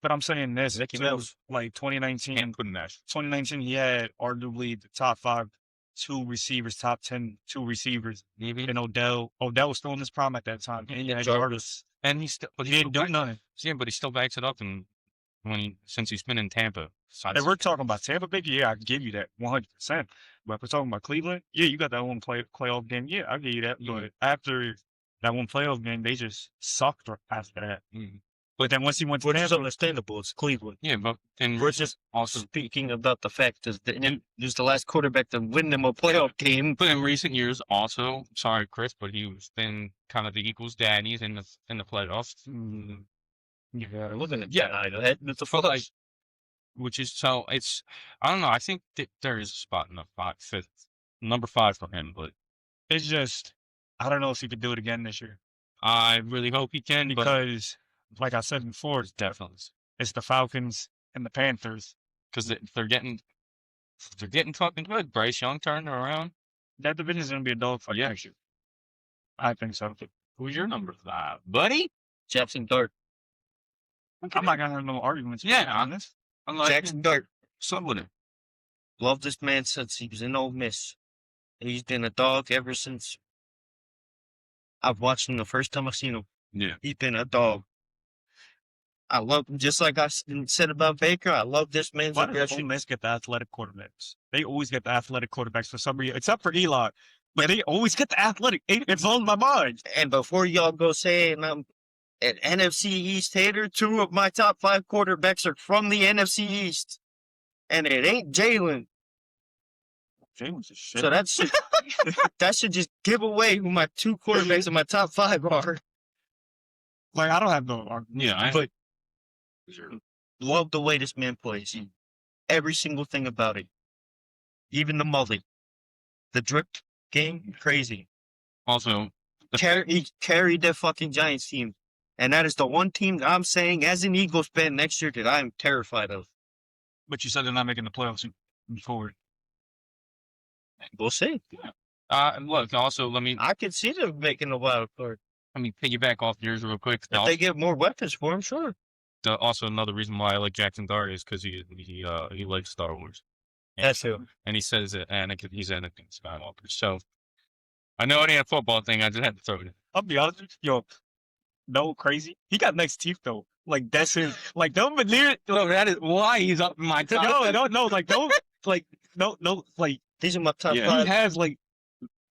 [SPEAKER 2] But I'm saying this.
[SPEAKER 1] Mickey
[SPEAKER 2] too,
[SPEAKER 1] Mouse.
[SPEAKER 2] like 2019,
[SPEAKER 3] Can't put an asterisk.
[SPEAKER 2] 2019, he had arguably the top 5 2 receivers, top 10 2 receivers.
[SPEAKER 3] Maybe.
[SPEAKER 2] And Odell was still in his prime at that time. And he had
[SPEAKER 1] Jarvis.
[SPEAKER 3] And he still, but
[SPEAKER 2] He didn't do nothing.
[SPEAKER 3] Yeah, but he still backs it up. And since he's been in Tampa,
[SPEAKER 2] If we're talking about Tampa Bay, yeah, I can give you that 100%. But if we're talking about Cleveland, yeah, you got that one playoff game. Yeah, I'll give you that.
[SPEAKER 3] Mhm.
[SPEAKER 2] But after that one playoff game, they just sucked after that.
[SPEAKER 3] Mhm.
[SPEAKER 2] But then once he went to
[SPEAKER 1] Which is
[SPEAKER 2] Tampa,
[SPEAKER 1] understandable. It's Cleveland.
[SPEAKER 3] yeah, but then
[SPEAKER 1] We're just
[SPEAKER 3] also,
[SPEAKER 1] speaking about the fact that there's the last quarterback to win them a playoff game.
[SPEAKER 3] but in recent years, also, sorry, Chris, but he's been kind of the Eagles' daddies in the playoffs.
[SPEAKER 1] Yeah, looking at
[SPEAKER 3] Yeah.
[SPEAKER 1] that. It's a
[SPEAKER 3] But, like,
[SPEAKER 1] flush.
[SPEAKER 3] which is so it's I don't know. I think that there is a spot in the 5th, number 5 for him, but
[SPEAKER 2] it's just, I don't know if he could do it again this year.
[SPEAKER 3] I really hope he can. But
[SPEAKER 2] Because, like I said before,
[SPEAKER 3] definitely
[SPEAKER 2] it's the Falcons and the Panthers.
[SPEAKER 3] because they're getting fucking good. Bryce Young turned it around.
[SPEAKER 2] That division is going to be a dogfight
[SPEAKER 3] Yeah.
[SPEAKER 2] next year. I think so.
[SPEAKER 3] Who's your number 5, buddy?
[SPEAKER 1] Jackson Dart.
[SPEAKER 2] I'm not going to have no arguments with
[SPEAKER 3] Yeah,
[SPEAKER 2] you on this.
[SPEAKER 3] I'm like
[SPEAKER 1] Jackson Dart.
[SPEAKER 3] some with him.
[SPEAKER 1] Love this man since he was in Ole Miss. He's been a dog ever since I've watched him the first time I seen him.
[SPEAKER 3] Yeah.
[SPEAKER 1] He's been a dog. I love him. Just like said about Baker, I love this man's
[SPEAKER 2] Why does Ole
[SPEAKER 1] aggression.
[SPEAKER 2] Miss get the athletic quarterbacks? They always get the athletic quarterbacks for some reason, except for Eli. But they always get the athletic. It blows my mind.
[SPEAKER 1] And before y'all go saying I'm an NFC East hater, 2 of my top 5 quarterbacks are from the NFC East. And it ain't Jalen.
[SPEAKER 2] Jalen's a shit.
[SPEAKER 1] So that should just give away who my 2 quarterbacks in my top 5 are.
[SPEAKER 2] Like, I don't have no argument.
[SPEAKER 3] Yeah.
[SPEAKER 1] But love the way this man plays. Every single thing about it. Even the mullet. The drip game, crazy.
[SPEAKER 3] Also,
[SPEAKER 1] He carried that fucking Giants team. And that is the one team that I'm saying, as an Eagles fan next year, that I'm terrified of.
[SPEAKER 2] But you said they're not making the playoffs forward.
[SPEAKER 1] We'll see.
[SPEAKER 3] look. Also, let me
[SPEAKER 1] I could see them making a wild card.
[SPEAKER 3] piggyback off yours real quick.
[SPEAKER 1] If they get more weapons for him, sure.
[SPEAKER 3] Also, another reason why I like Jackson Dart is because he likes Star Wars.
[SPEAKER 1] That's who.
[SPEAKER 3] And he says that he's Anakin Skywalker. So I know it ain't a football thing. I just had to throw it in.
[SPEAKER 2] I'll be honest with you. Yo, no crazy. He got nice teeth though. Like that's his. Like don't veneer.
[SPEAKER 3] No, that is why he's up in my top.
[SPEAKER 2] No. Like don't. Like no. Like
[SPEAKER 1] These are my top
[SPEAKER 3] Yeah.
[SPEAKER 2] he
[SPEAKER 1] 5.
[SPEAKER 2] has like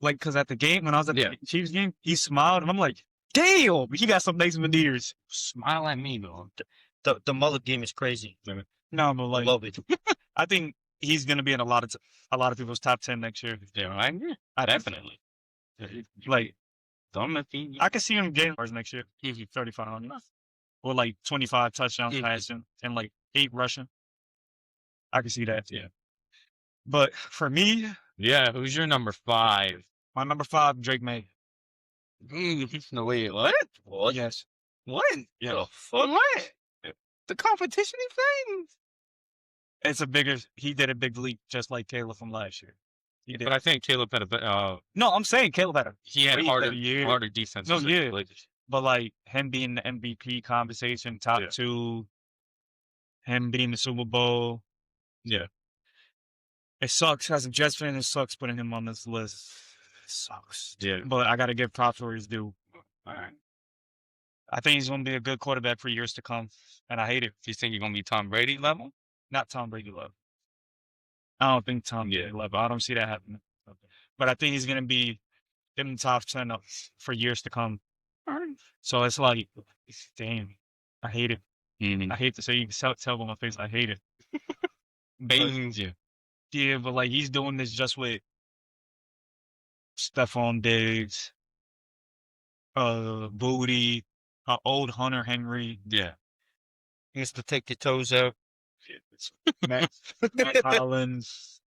[SPEAKER 2] because at the game when I was at
[SPEAKER 3] Yeah.
[SPEAKER 2] the Chiefs game, he smiled and I'm like, damn, he got some nice veneers.
[SPEAKER 3] Smile at me though.
[SPEAKER 1] The mullet game is crazy.
[SPEAKER 2] No, but
[SPEAKER 1] I
[SPEAKER 2] like
[SPEAKER 1] love it.
[SPEAKER 2] I think he's gonna be in a lot of people's top 10 next year.
[SPEAKER 3] Yeah, I agree.
[SPEAKER 2] I think so.
[SPEAKER 3] Definitely.
[SPEAKER 2] Like
[SPEAKER 3] Dumb if he-
[SPEAKER 2] I can see him getting yards next year. He's 3,500 or like 25 touchdowns
[SPEAKER 3] Mhm.
[SPEAKER 2] passing and like 8 rushing. I can see that.
[SPEAKER 3] Yeah.
[SPEAKER 2] But for me,
[SPEAKER 3] Yeah, who's your number 5?
[SPEAKER 2] my number 5, Drake May.
[SPEAKER 3] No wait, what?
[SPEAKER 1] What?
[SPEAKER 2] Yes.
[SPEAKER 3] What?
[SPEAKER 2] Yeah.
[SPEAKER 1] The fuck?
[SPEAKER 3] What? The competition he plays.
[SPEAKER 2] It's he did a big leap just like Caleb from last year. He did.
[SPEAKER 3] But I think Caleb had
[SPEAKER 2] No, I'm saying Caleb had
[SPEAKER 3] he had
[SPEAKER 2] way better year.
[SPEAKER 3] harder defense.
[SPEAKER 2] No, yeah. But like him being the MVP conversation, top
[SPEAKER 3] Yeah.
[SPEAKER 2] 2, him being the Super Bowl.
[SPEAKER 3] Yeah.
[SPEAKER 2] It sucks. As a Jets fan, it sucks putting him on this list. It sucks.
[SPEAKER 3] Yeah.
[SPEAKER 2] But I got to give props where his due.
[SPEAKER 3] All right.
[SPEAKER 2] I think he's going to be a good quarterback for years to come. And I hate it.
[SPEAKER 3] Do you think you're gonna be Tom Brady level?
[SPEAKER 2] Not Tom Brady level. I don't think Tom Brady level. I don't see that happening. But I think he's going to be in the top 10 for years to come. So it's like, damn, I hate it. I hate to say you can tell on my face, I hate it.
[SPEAKER 3] Baines you.
[SPEAKER 2] Yeah, but like he's doing this just with Stephon Diggs, Booty, old Hunter Henry,
[SPEAKER 3] Yeah.
[SPEAKER 1] He has to take your toes out.
[SPEAKER 2] Matt Collins.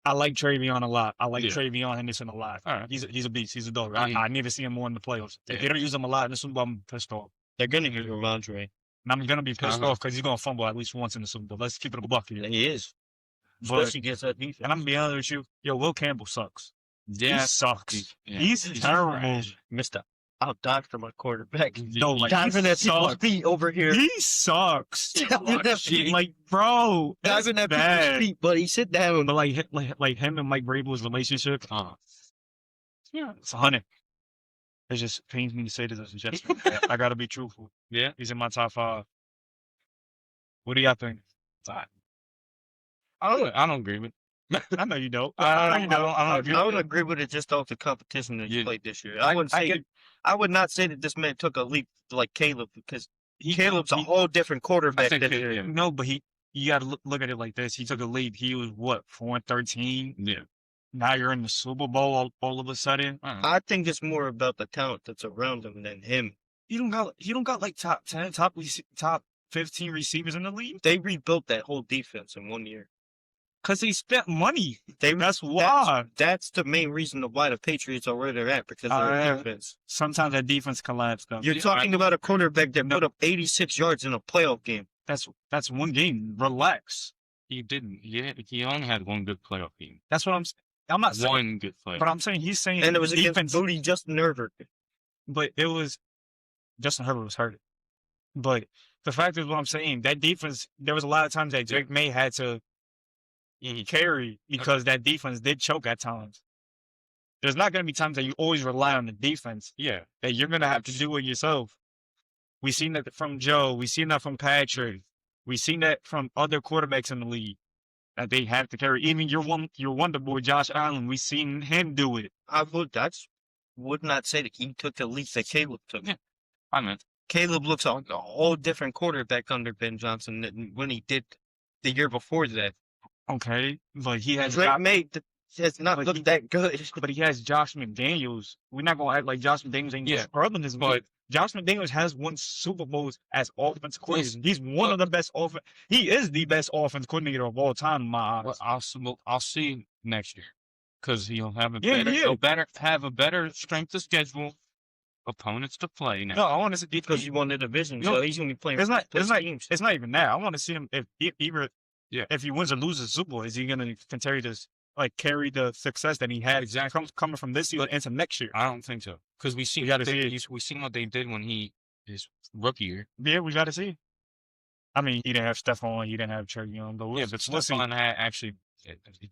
[SPEAKER 2] I like Travion a lot. I like
[SPEAKER 3] Yeah.
[SPEAKER 2] Travion Henderson a lot.
[SPEAKER 3] All right.
[SPEAKER 2] He's a beast. He's a dog.
[SPEAKER 3] Mhm.
[SPEAKER 2] I need to see him more in the playoffs. If
[SPEAKER 3] Yeah.
[SPEAKER 2] they don't use him a lot in the Super Bowl, I'm pissed off.
[SPEAKER 1] They're gonna use Ramondre.
[SPEAKER 2] And I'm gonna be pissed
[SPEAKER 3] Uh-huh.
[SPEAKER 2] off because he's gonna fumble at least once in the Super Bowl. Let's keep it a buck here.
[SPEAKER 1] He is.
[SPEAKER 2] But,
[SPEAKER 1] Especially against that defense.
[SPEAKER 2] and I'm gonna be honest with you, yo, Will Campbell sucks.
[SPEAKER 3] Yeah.
[SPEAKER 2] He sucks.
[SPEAKER 3] Yeah.
[SPEAKER 2] He's terrible.
[SPEAKER 3] trash.
[SPEAKER 1] Missed out. I'll die for my quarterback.
[SPEAKER 2] No, like
[SPEAKER 1] Diving
[SPEAKER 2] he
[SPEAKER 1] at people's
[SPEAKER 2] sucks.
[SPEAKER 1] feet over here.
[SPEAKER 2] He sucks.
[SPEAKER 1] Diving at
[SPEAKER 3] Shit.
[SPEAKER 2] Like, bro, that's
[SPEAKER 1] Diving at people's
[SPEAKER 2] bad.
[SPEAKER 1] feet, buddy. Sit down.
[SPEAKER 2] But like him and Mike Vrabel's relationship,
[SPEAKER 3] Yeah.
[SPEAKER 2] it's 100. It just pains me to say this as a Jets fan. I gotta be truthful.
[SPEAKER 3] Yeah.
[SPEAKER 2] He's in my top 5. What do y'all think?
[SPEAKER 3] I don't agree with.
[SPEAKER 2] I know you don't.
[SPEAKER 3] I don't
[SPEAKER 1] I
[SPEAKER 3] agree.
[SPEAKER 1] would agree with it just off the competition that he
[SPEAKER 3] Yeah.
[SPEAKER 1] played this year. I wouldn't say I would not say that this man took a leap like Caleb because Caleb's a whole different quarterback.
[SPEAKER 3] I think
[SPEAKER 1] than
[SPEAKER 3] yeah.
[SPEAKER 2] No, but you gotta look at it like this. He took a lead. He was what, 4-13?
[SPEAKER 3] Yeah.
[SPEAKER 2] Now you're in the Super Bowl all of a sudden.
[SPEAKER 1] I think it's more about the talent that's around him than him.
[SPEAKER 2] He don't got like top 10, top 15 receivers in the league.
[SPEAKER 1] They rebuilt that whole defense in 1 year.
[SPEAKER 2] Cause he spent money.
[SPEAKER 1] They
[SPEAKER 2] That's why.
[SPEAKER 1] That's the main reason of why the Patriots are where they're at because of their defense.
[SPEAKER 2] Sometimes that defense collapsed though.
[SPEAKER 1] You're talking about a quarterback that put up 86 yards in a playoff game.
[SPEAKER 2] That's one game. Relax.
[SPEAKER 3] He didn't. He only had one good playoff game.
[SPEAKER 2] That's what I'm not saying.
[SPEAKER 3] One good playoff.
[SPEAKER 2] But I'm saying he's saying
[SPEAKER 1] And it was against
[SPEAKER 2] defense.
[SPEAKER 1] Booty Justin Herbert.
[SPEAKER 2] But it was Justin Herbert was hurt. But the fact is, what I'm saying, that defense. There was a lot of times that Drake May had to carry because that defense did choke at times. there's not going to be times that you always rely on the defense.
[SPEAKER 3] Yeah.
[SPEAKER 2] That you're going to have to do it yourself. We've seen that from Joe. We've seen that from Patrick. We've seen that from other quarterbacks in the league that they have to carry. Even your wonder boy, Josh Allen, we've seen him do it.
[SPEAKER 1] I would not say that he took the leap that Caleb took.
[SPEAKER 3] Yeah. I mean,
[SPEAKER 1] Caleb looks like a whole different quarterback under Ben Johnson than when he did the year before that.
[SPEAKER 2] Okay, but he has
[SPEAKER 1] Drake May has not
[SPEAKER 2] but
[SPEAKER 1] looked
[SPEAKER 2] he-
[SPEAKER 1] that good.
[SPEAKER 2] but he has Josh McDaniels. We're not gonna act like Josh McDaniels ain't
[SPEAKER 3] Yeah,
[SPEAKER 2] scrubbing this,
[SPEAKER 3] but-
[SPEAKER 2] Josh McDaniels has won Super Bowls as offensive coordinator.
[SPEAKER 3] Listen,
[SPEAKER 2] He's one of the best He is the best offense coordinator of all time in my eyes.
[SPEAKER 3] well, I'll see next year because he'll have a
[SPEAKER 2] Yeah,
[SPEAKER 3] better,
[SPEAKER 2] yeah.
[SPEAKER 3] he'll have a better strength of schedule, opponents to play now.
[SPEAKER 2] No, I want to see
[SPEAKER 1] Because he won the division,
[SPEAKER 2] No,
[SPEAKER 1] so he's going to be playing
[SPEAKER 2] It's not.
[SPEAKER 1] close games.
[SPEAKER 2] It's not even that. I want to see him if either.
[SPEAKER 3] Yeah.
[SPEAKER 2] If he wins or loses the Super Bowl, is he going to continue to carry the success that he had
[SPEAKER 3] Exactly.
[SPEAKER 2] coming from this season into next year?
[SPEAKER 3] I don't think so because we
[SPEAKER 2] We gotta see
[SPEAKER 3] we seen what they did when his rookie year.
[SPEAKER 2] Yeah, we got to see. I mean, he didn't have Stephon, he didn't have Trey Young, but
[SPEAKER 3] Yeah, but Stephon had actually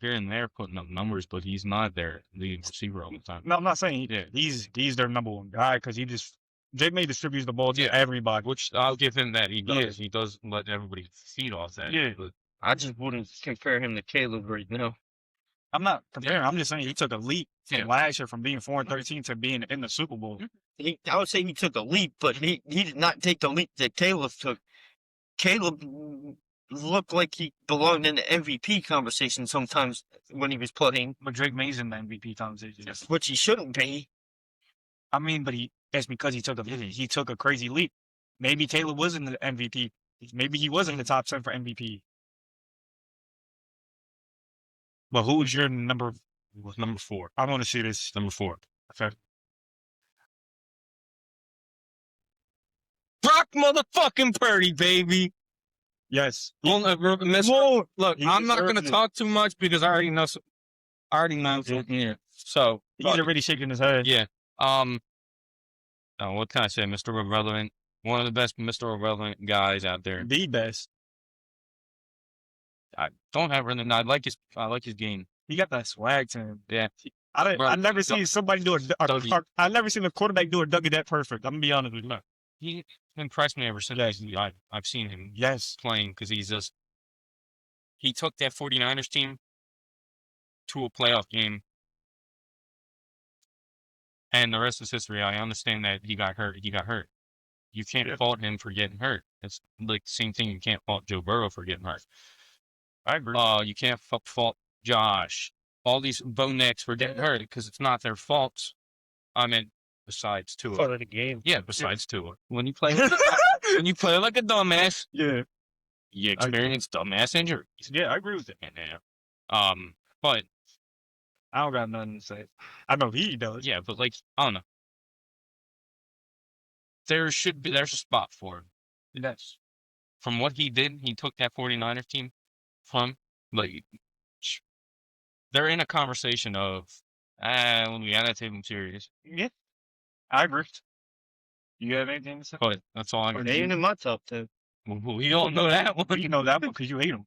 [SPEAKER 3] here and there putting up numbers, but he's not their leading receiver all the time.
[SPEAKER 2] No, I'm not saying
[SPEAKER 3] Yeah.
[SPEAKER 2] he's their number one guy because Jake May distributes the ball to
[SPEAKER 3] Yeah.
[SPEAKER 2] everybody.
[SPEAKER 3] Which I'll give him that he does.
[SPEAKER 2] Yeah.
[SPEAKER 3] He does let everybody feed off that.
[SPEAKER 2] Yeah.
[SPEAKER 3] But
[SPEAKER 1] I just wouldn't compare him to Caleb right now.
[SPEAKER 2] I'm not comparing. I'm just saying he took a leap from
[SPEAKER 3] Yeah.
[SPEAKER 2] last year from being 4-13 to being in the Super Bowl.
[SPEAKER 1] I would say he took a leap, but he did not take the leap that Caleb took. Caleb looked like he belonged in the MVP conversation sometimes when he was playing,
[SPEAKER 2] But Drake May's in the MVP conversation.
[SPEAKER 1] which he shouldn't be.
[SPEAKER 2] I mean, but that's because he took a crazy leap. Maybe Caleb was in the MVP. Maybe he was in the top 10 for MVP. But who's your number?
[SPEAKER 3] number 4.
[SPEAKER 2] I want to see this.
[SPEAKER 3] Number 4.
[SPEAKER 2] Okay.
[SPEAKER 3] Brock motherfucking Purdy, baby.
[SPEAKER 2] Yes.
[SPEAKER 3] Look,
[SPEAKER 2] He
[SPEAKER 3] I'm not going to
[SPEAKER 2] deserves it.
[SPEAKER 3] talk too much because I already know. Something here. So
[SPEAKER 2] He's already shaking his head.
[SPEAKER 3] yeah. What can I say, Mr. Irrelevant? One of the best Mr. Irrelevant guys out there.
[SPEAKER 2] The best.
[SPEAKER 3] I don't have really. I like his game.
[SPEAKER 2] He got that swag to him.
[SPEAKER 3] Yeah. Bro,
[SPEAKER 2] I never seen somebody do
[SPEAKER 3] Dougie.
[SPEAKER 2] I never seen a quarterback do a Dougie that perfect. I'm gonna be honest with you.
[SPEAKER 3] He impressed me ever since I've seen him
[SPEAKER 2] Yes.
[SPEAKER 3] playing because he took that 49ers team to a playoff game. And the rest is history. I understand that he got hurt. You can't
[SPEAKER 2] Yeah.
[SPEAKER 3] fault him for getting hurt. It's like the same thing. You can't fault Joe Burrow for getting hurt.
[SPEAKER 2] I agree.
[SPEAKER 3] You can't fault Josh. All these bonecks for getting hurt because it's not their fault. I mean, besides Tua.
[SPEAKER 1] Part of the game.
[SPEAKER 3] Yeah, besides Tua. When you play like a dumbass,
[SPEAKER 2] Yeah.
[SPEAKER 3] you experience dumbass injuries.
[SPEAKER 2] Yeah, I agree with it.
[SPEAKER 3] But
[SPEAKER 2] I don't got nothing to say. I know he does.
[SPEAKER 3] yeah, but like I don't know. There's a spot for him.
[SPEAKER 2] Yes.
[SPEAKER 3] From what he did, he took that 49ers team from like they're in a conversation of we gotta take them serious.
[SPEAKER 2] Yeah. I agree. You have anything to say?
[SPEAKER 3] But that's all I
[SPEAKER 1] They
[SPEAKER 3] can
[SPEAKER 1] ain't
[SPEAKER 3] do.
[SPEAKER 1] in my top 10.
[SPEAKER 3] We don't know that one.
[SPEAKER 2] You know that one because you hate him.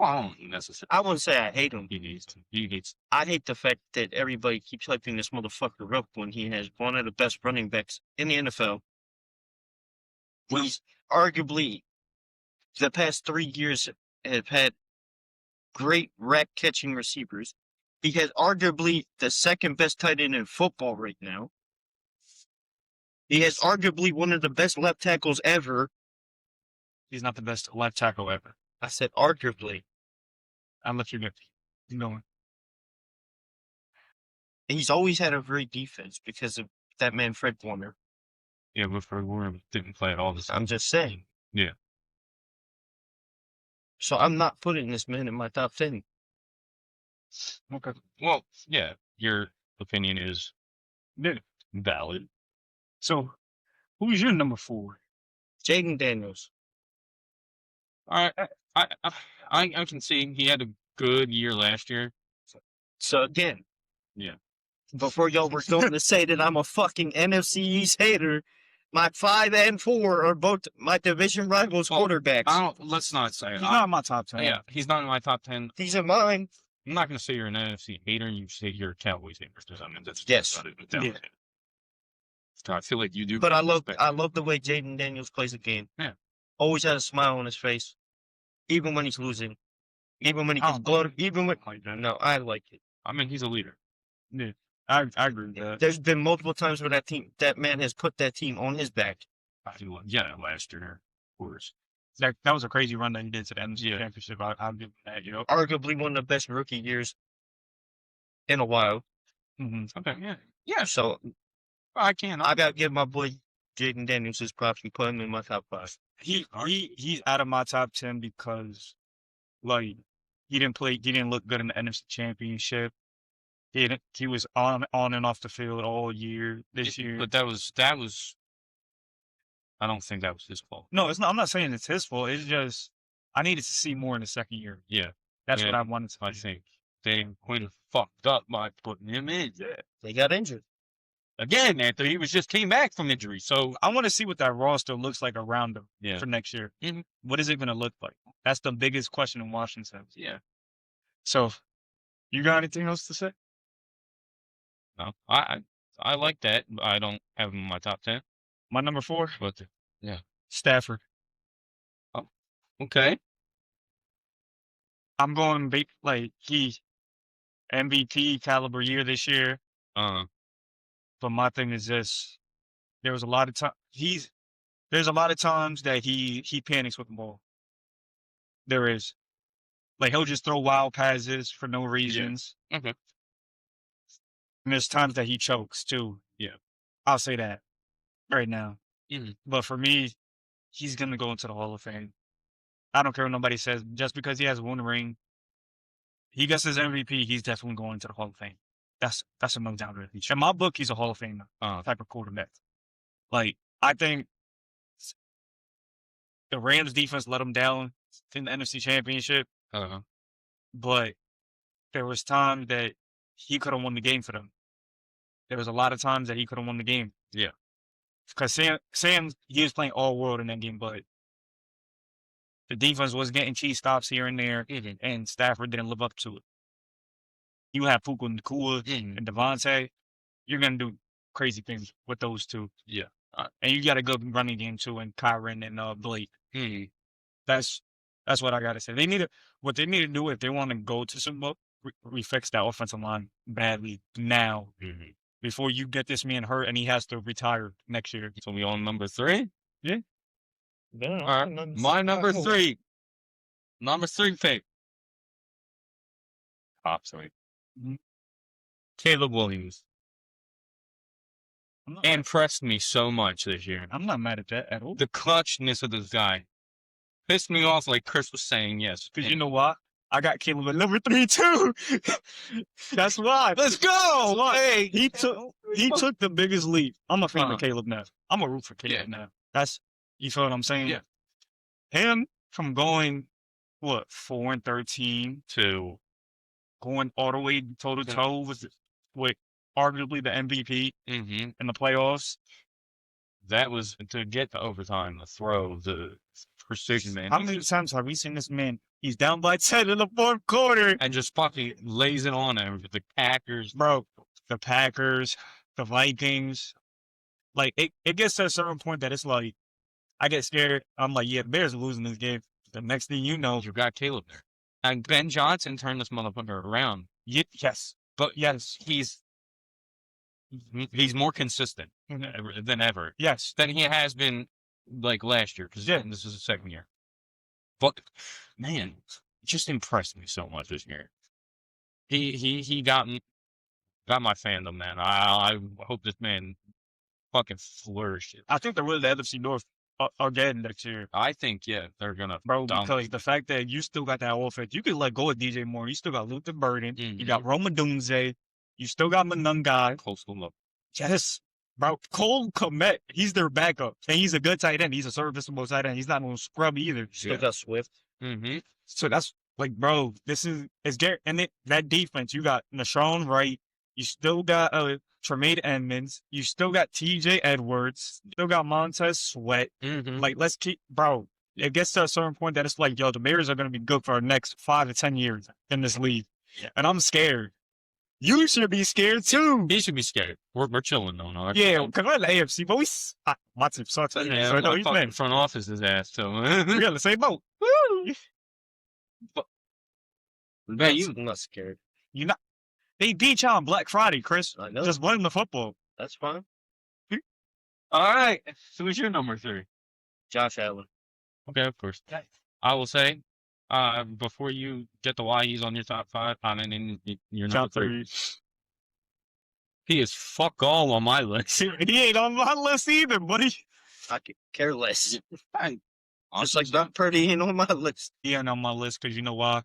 [SPEAKER 3] I don't necessarily.
[SPEAKER 1] I wouldn't say I hate him.
[SPEAKER 3] He hates.
[SPEAKER 1] I hate the fact that everybody keeps hyping this motherfucker up when he has one of the best running backs in the NFL. He's arguably, the past 3 years, have had great rack catching receivers. He has arguably the second best tight end in football right now. He has arguably one of the best left tackles ever.
[SPEAKER 2] He's not the best left tackle ever.
[SPEAKER 1] I said arguably.
[SPEAKER 2] I'll let you get going.
[SPEAKER 1] He's always had a great defense because of that man Fred Warner.
[SPEAKER 3] Yeah, but for Warner didn't play at all this time.
[SPEAKER 1] I'm just saying.
[SPEAKER 3] Yeah.
[SPEAKER 1] So I'm not putting this man in my top 10.
[SPEAKER 2] Okay.
[SPEAKER 3] Well, yeah, your opinion is
[SPEAKER 2] Yeah.
[SPEAKER 3] valid.
[SPEAKER 2] So, who's your number 4?
[SPEAKER 1] Jaden Daniels.
[SPEAKER 3] All right, I can see he had a good year last year.
[SPEAKER 1] So again,
[SPEAKER 3] Yeah.
[SPEAKER 1] before y'all were going to say that I'm a fucking NFC East hater, my 5 and 4 are both my division rivals
[SPEAKER 3] Well,
[SPEAKER 1] quarterbacks.
[SPEAKER 3] Let's not say it.
[SPEAKER 2] He's not in my top 10.
[SPEAKER 3] Yeah, he's not in my top 10.
[SPEAKER 1] These are mine.
[SPEAKER 3] I'm not going to say you're an NFC hater. You say you're a Cowboys hater. Because, I mean, that's
[SPEAKER 1] Yes.
[SPEAKER 3] about it.
[SPEAKER 2] Yeah.
[SPEAKER 3] So I feel like you do.
[SPEAKER 1] But I love
[SPEAKER 3] respect.
[SPEAKER 1] the way Jaden Daniels plays the game.
[SPEAKER 3] Yeah.
[SPEAKER 1] Always has a smile on his face, even when he's losing, even when he gets
[SPEAKER 2] Oh.
[SPEAKER 1] bloated, even when.
[SPEAKER 2] Like that.
[SPEAKER 1] No, I like it.
[SPEAKER 3] I mean, he's a leader.
[SPEAKER 2] Yeah. I agree with that.
[SPEAKER 1] There's been multiple times where that man has put that team on his back.
[SPEAKER 3] I feel like, yeah, last year, of course.
[SPEAKER 2] That was a crazy run that he did to the NFC Championship. I'll give him that, you know.
[SPEAKER 1] Arguably one of the best rookie years in a while.
[SPEAKER 3] Okay, yeah. Yeah,
[SPEAKER 1] So
[SPEAKER 3] I can.
[SPEAKER 1] I gotta give my boy Jaden Daniels his props and put him in my top 5.
[SPEAKER 2] He's out of my top 10 because, like, he didn't look good in the NFC Championship. He was on and off the field all year this year.
[SPEAKER 3] But that was. I don't think that was his fault.
[SPEAKER 2] No, it's not. I'm not saying it's his fault. It's just I needed to see more in the second year.
[SPEAKER 3] Yeah,
[SPEAKER 2] That's
[SPEAKER 3] Yeah,
[SPEAKER 2] what I wanted to.
[SPEAKER 3] I
[SPEAKER 2] see.
[SPEAKER 3] think they kind of fucked up by putting him in.
[SPEAKER 1] They got injured.
[SPEAKER 3] Again, Anthony, he just came back from injury, so
[SPEAKER 2] I want to see what that roster looks like around him
[SPEAKER 3] yeah,
[SPEAKER 2] for next year.
[SPEAKER 3] Mhm.
[SPEAKER 2] What is it going to look like? That's the biggest question in Washington.
[SPEAKER 3] yeah.
[SPEAKER 2] So, you got anything else to say?
[SPEAKER 3] No, I like that. I don't have him in my top 10,
[SPEAKER 2] My number 4,
[SPEAKER 3] but
[SPEAKER 2] Stafford.
[SPEAKER 3] okay.
[SPEAKER 2] I'm going like he MVP caliber year this year. But my thing is this: there was a lot of time there's a lot of times that he panics with the ball. There is, like, he'll just throw wild passes for no reasons.
[SPEAKER 3] Okay.
[SPEAKER 2] And there's times that he chokes too.
[SPEAKER 3] Yeah.
[SPEAKER 2] I'll say that right now.
[SPEAKER 3] Mhm.
[SPEAKER 2] But for me, he's gonna go into the Hall of Fame. I don't care what nobody says. Just because he has one ring, he gets his MVP, he's definitely going to the Hall of Fame. That's a no doubt. In my book, he's a Hall of Fame type of quarterback. Like, I think the Rams defense let him down in the NFC Championship, but there was time that he could have won the game for them. There was a lot of times that he could have won the game.
[SPEAKER 3] Yeah.
[SPEAKER 2] Because Sam, he was playing all world in that game, but the defense was getting key stops here and there, and Stafford didn't live up to it. You have Puka and Nakua and Devontae, you're going to do crazy things with those two.
[SPEAKER 3] Yeah.
[SPEAKER 2] And you got a good running game too, and Kyron and Blake. That's what I got to say. What they need to do if they want to go to Super Bowl, refix that offensive line badly now before you get this man hurt and he has to retire next year.
[SPEAKER 3] So we on number 3?
[SPEAKER 1] Yeah.
[SPEAKER 3] All right. My number 3. Number 3 pick. Top 3. Caleb Williams. Impressed me so much this year.
[SPEAKER 2] I'm not mad at that at all.
[SPEAKER 3] The clutchness of this guy pissed me off, like Chris was saying. Yes,
[SPEAKER 2] Because you know what? I got Caleb at number 3 too. That's why.
[SPEAKER 3] Let's go.
[SPEAKER 2] Hey, he took the biggest leap. I'm a fan of Caleb now. I'm a root for Caleb now. You feel what I'm saying?
[SPEAKER 3] Yeah.
[SPEAKER 2] Him from going 4-13 to going all the way toe to toe with arguably the MVP in the playoffs.
[SPEAKER 3] That was to get to overtime, the throw, the precision, man.
[SPEAKER 2] How many times have we seen this man? He's down by 10 in the fourth quarter.
[SPEAKER 3] And just fucking lays it on him. The Packers.
[SPEAKER 2] Bro, the Packers, the Vikings. Like, it gets to a certain point that it's like, I get scared. I'm like, yeah, the Bears are losing this game. The next thing you know,
[SPEAKER 3] You got Caleb there. And Ben Johnson turned this motherfucker around.
[SPEAKER 2] yes.
[SPEAKER 3] But yes, he's more consistent than ever.
[SPEAKER 2] Yes.
[SPEAKER 3] Than he has been like last year, because this is the second year. But man, it just impressed me so much this year. He got my fandom, man. I hope this man fucking flourishes.
[SPEAKER 2] I think they're really the NFC North again next year.
[SPEAKER 3] I think they're gonna
[SPEAKER 2] because the fact that you still got that offense, you could let go of DJ Moore. You still got Luther Burden. You got Roma Dunze. You still got Monungai.
[SPEAKER 3] Coastal up.
[SPEAKER 2] Yes. Bro, Cole Kmet, he's their backup. And he's a good tight end. He's a serviceable tight end. He's not no scrub either.
[SPEAKER 1] Still got Swift.
[SPEAKER 2] So that's like, bro, it's Garrett. And that defense, you got Nashawn Wright. You still got Tremaine Edmonds. You still got TJ Edwards. Still got Montez Sweat. Like, let's keep, bro, it gets to a certain point that it's like, yo, the Bears are going to be good for the next 5 to 10 years in this league. and I'm scared. You should be scared too.
[SPEAKER 3] He should be scared. We're chilling though. No?
[SPEAKER 2] Yeah, because we're in the AFC, but my team sucks.
[SPEAKER 3] Yeah,
[SPEAKER 2] So I know
[SPEAKER 3] my
[SPEAKER 2] he's
[SPEAKER 3] fucking
[SPEAKER 2] playing.
[SPEAKER 3] front office is ass. So,
[SPEAKER 2] We got the same boat. Woo!
[SPEAKER 3] man, you
[SPEAKER 1] I'm not scared.
[SPEAKER 2] You not? They beat y'all on Black Friday, Chris.
[SPEAKER 1] I know.
[SPEAKER 2] Just blame the football.
[SPEAKER 1] That's fine.
[SPEAKER 3] all right? So, who's your number 3?
[SPEAKER 1] Josh Allen.
[SPEAKER 3] Okay, of course. I will say, before you get to why he's on your top 5, in your number
[SPEAKER 2] Top
[SPEAKER 3] 3,
[SPEAKER 2] 3.
[SPEAKER 3] he is fuck all on my list.
[SPEAKER 2] He ain't on my list either, buddy.
[SPEAKER 1] I could care less.
[SPEAKER 3] I,
[SPEAKER 1] Just like Brock Purdy ain't on my list.
[SPEAKER 2] He ain't on my list because you know why?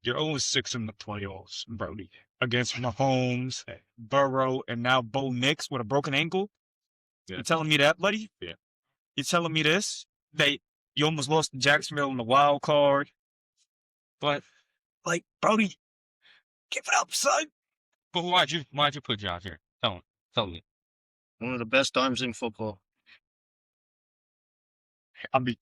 [SPEAKER 2] You're 0-6 in the playoffs, Brody. Against Mahomes, Burrow, and now Bo Nix with a broken ankle.
[SPEAKER 3] Yeah.
[SPEAKER 2] You telling me that, buddy?
[SPEAKER 3] Yeah.
[SPEAKER 2] You telling me this? That you almost lost to Jacksonville in the wild card.
[SPEAKER 3] but
[SPEAKER 2] Like, Brody, give it up, son.
[SPEAKER 3] why'd you put Josh here? Tell me.
[SPEAKER 1] One of the best arms in football.
[SPEAKER 2] I mean,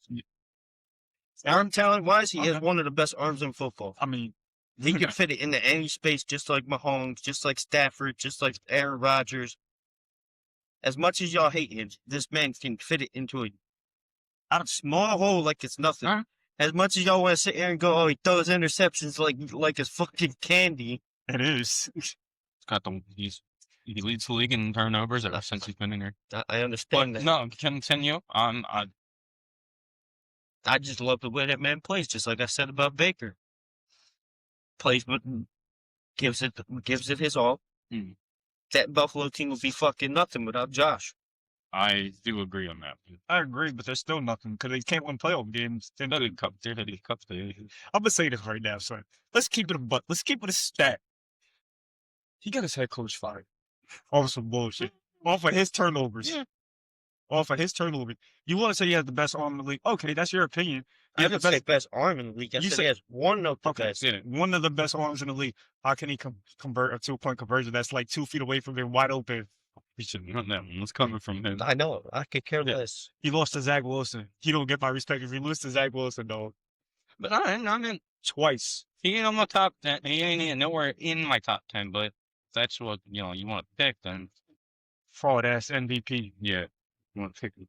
[SPEAKER 1] Arm talent wise, he has
[SPEAKER 2] Okay.
[SPEAKER 1] one of the best arms in football.
[SPEAKER 2] I mean,
[SPEAKER 1] He can fit it into any space, just like Mahomes, just like Stafford, just like Aaron Rodgers. As much as y'all hate him, this man can fit it into a small hole like it's nothing.
[SPEAKER 3] Alright.
[SPEAKER 1] As much as y'all want to sit here and go, oh, he throws interceptions like it's fucking candy.
[SPEAKER 2] it is.
[SPEAKER 3] He's got he leads the league in turnovers ever since he's been in here.
[SPEAKER 1] I
[SPEAKER 3] But
[SPEAKER 1] understand that.
[SPEAKER 3] no, continue on.
[SPEAKER 1] I just love the way that man plays, just like I said about Baker. Plays, but gives it his all.
[SPEAKER 3] Mm.
[SPEAKER 1] That Buffalo team would be fucking nothing without Josh.
[SPEAKER 3] I do agree on that.
[SPEAKER 2] I agree, but there's still nothing because they can't win playoff games.
[SPEAKER 3] They're not in cup. They're not in cup.
[SPEAKER 2] I'm gonna say this right now, son. Let's keep it a butt. Let's keep it a stat. He got his head coach fired off of some bullshit. Off of his turnovers.
[SPEAKER 3] Yeah.
[SPEAKER 2] Off of his turnovers. You want to say he has the best arm in the league? Okay, that's your opinion.
[SPEAKER 1] I
[SPEAKER 2] He has
[SPEAKER 1] didn't
[SPEAKER 2] the
[SPEAKER 1] say best arm in the league. I
[SPEAKER 2] You
[SPEAKER 1] said
[SPEAKER 2] said-
[SPEAKER 1] he has one of the
[SPEAKER 2] Okay.
[SPEAKER 1] best.
[SPEAKER 3] Yeah.
[SPEAKER 2] one of the best arms in the league. How can he convert a 2-point conversion that's like 2 feet away from being wide open?
[SPEAKER 3] He should run that one. It's coming from him.
[SPEAKER 1] I know. I could care
[SPEAKER 3] Yeah.
[SPEAKER 1] less.
[SPEAKER 2] He lost to Zach Wilson. He don't get my respect if he loses to Zach Wilson, dog.
[SPEAKER 3] But I mean,
[SPEAKER 2] Twice.
[SPEAKER 3] he ain't on my top 10. He ain't nowhere in my top 10. But if that's what you want to pick. Then
[SPEAKER 2] Fraud ass MVP.
[SPEAKER 3] yeah, you want to pick him.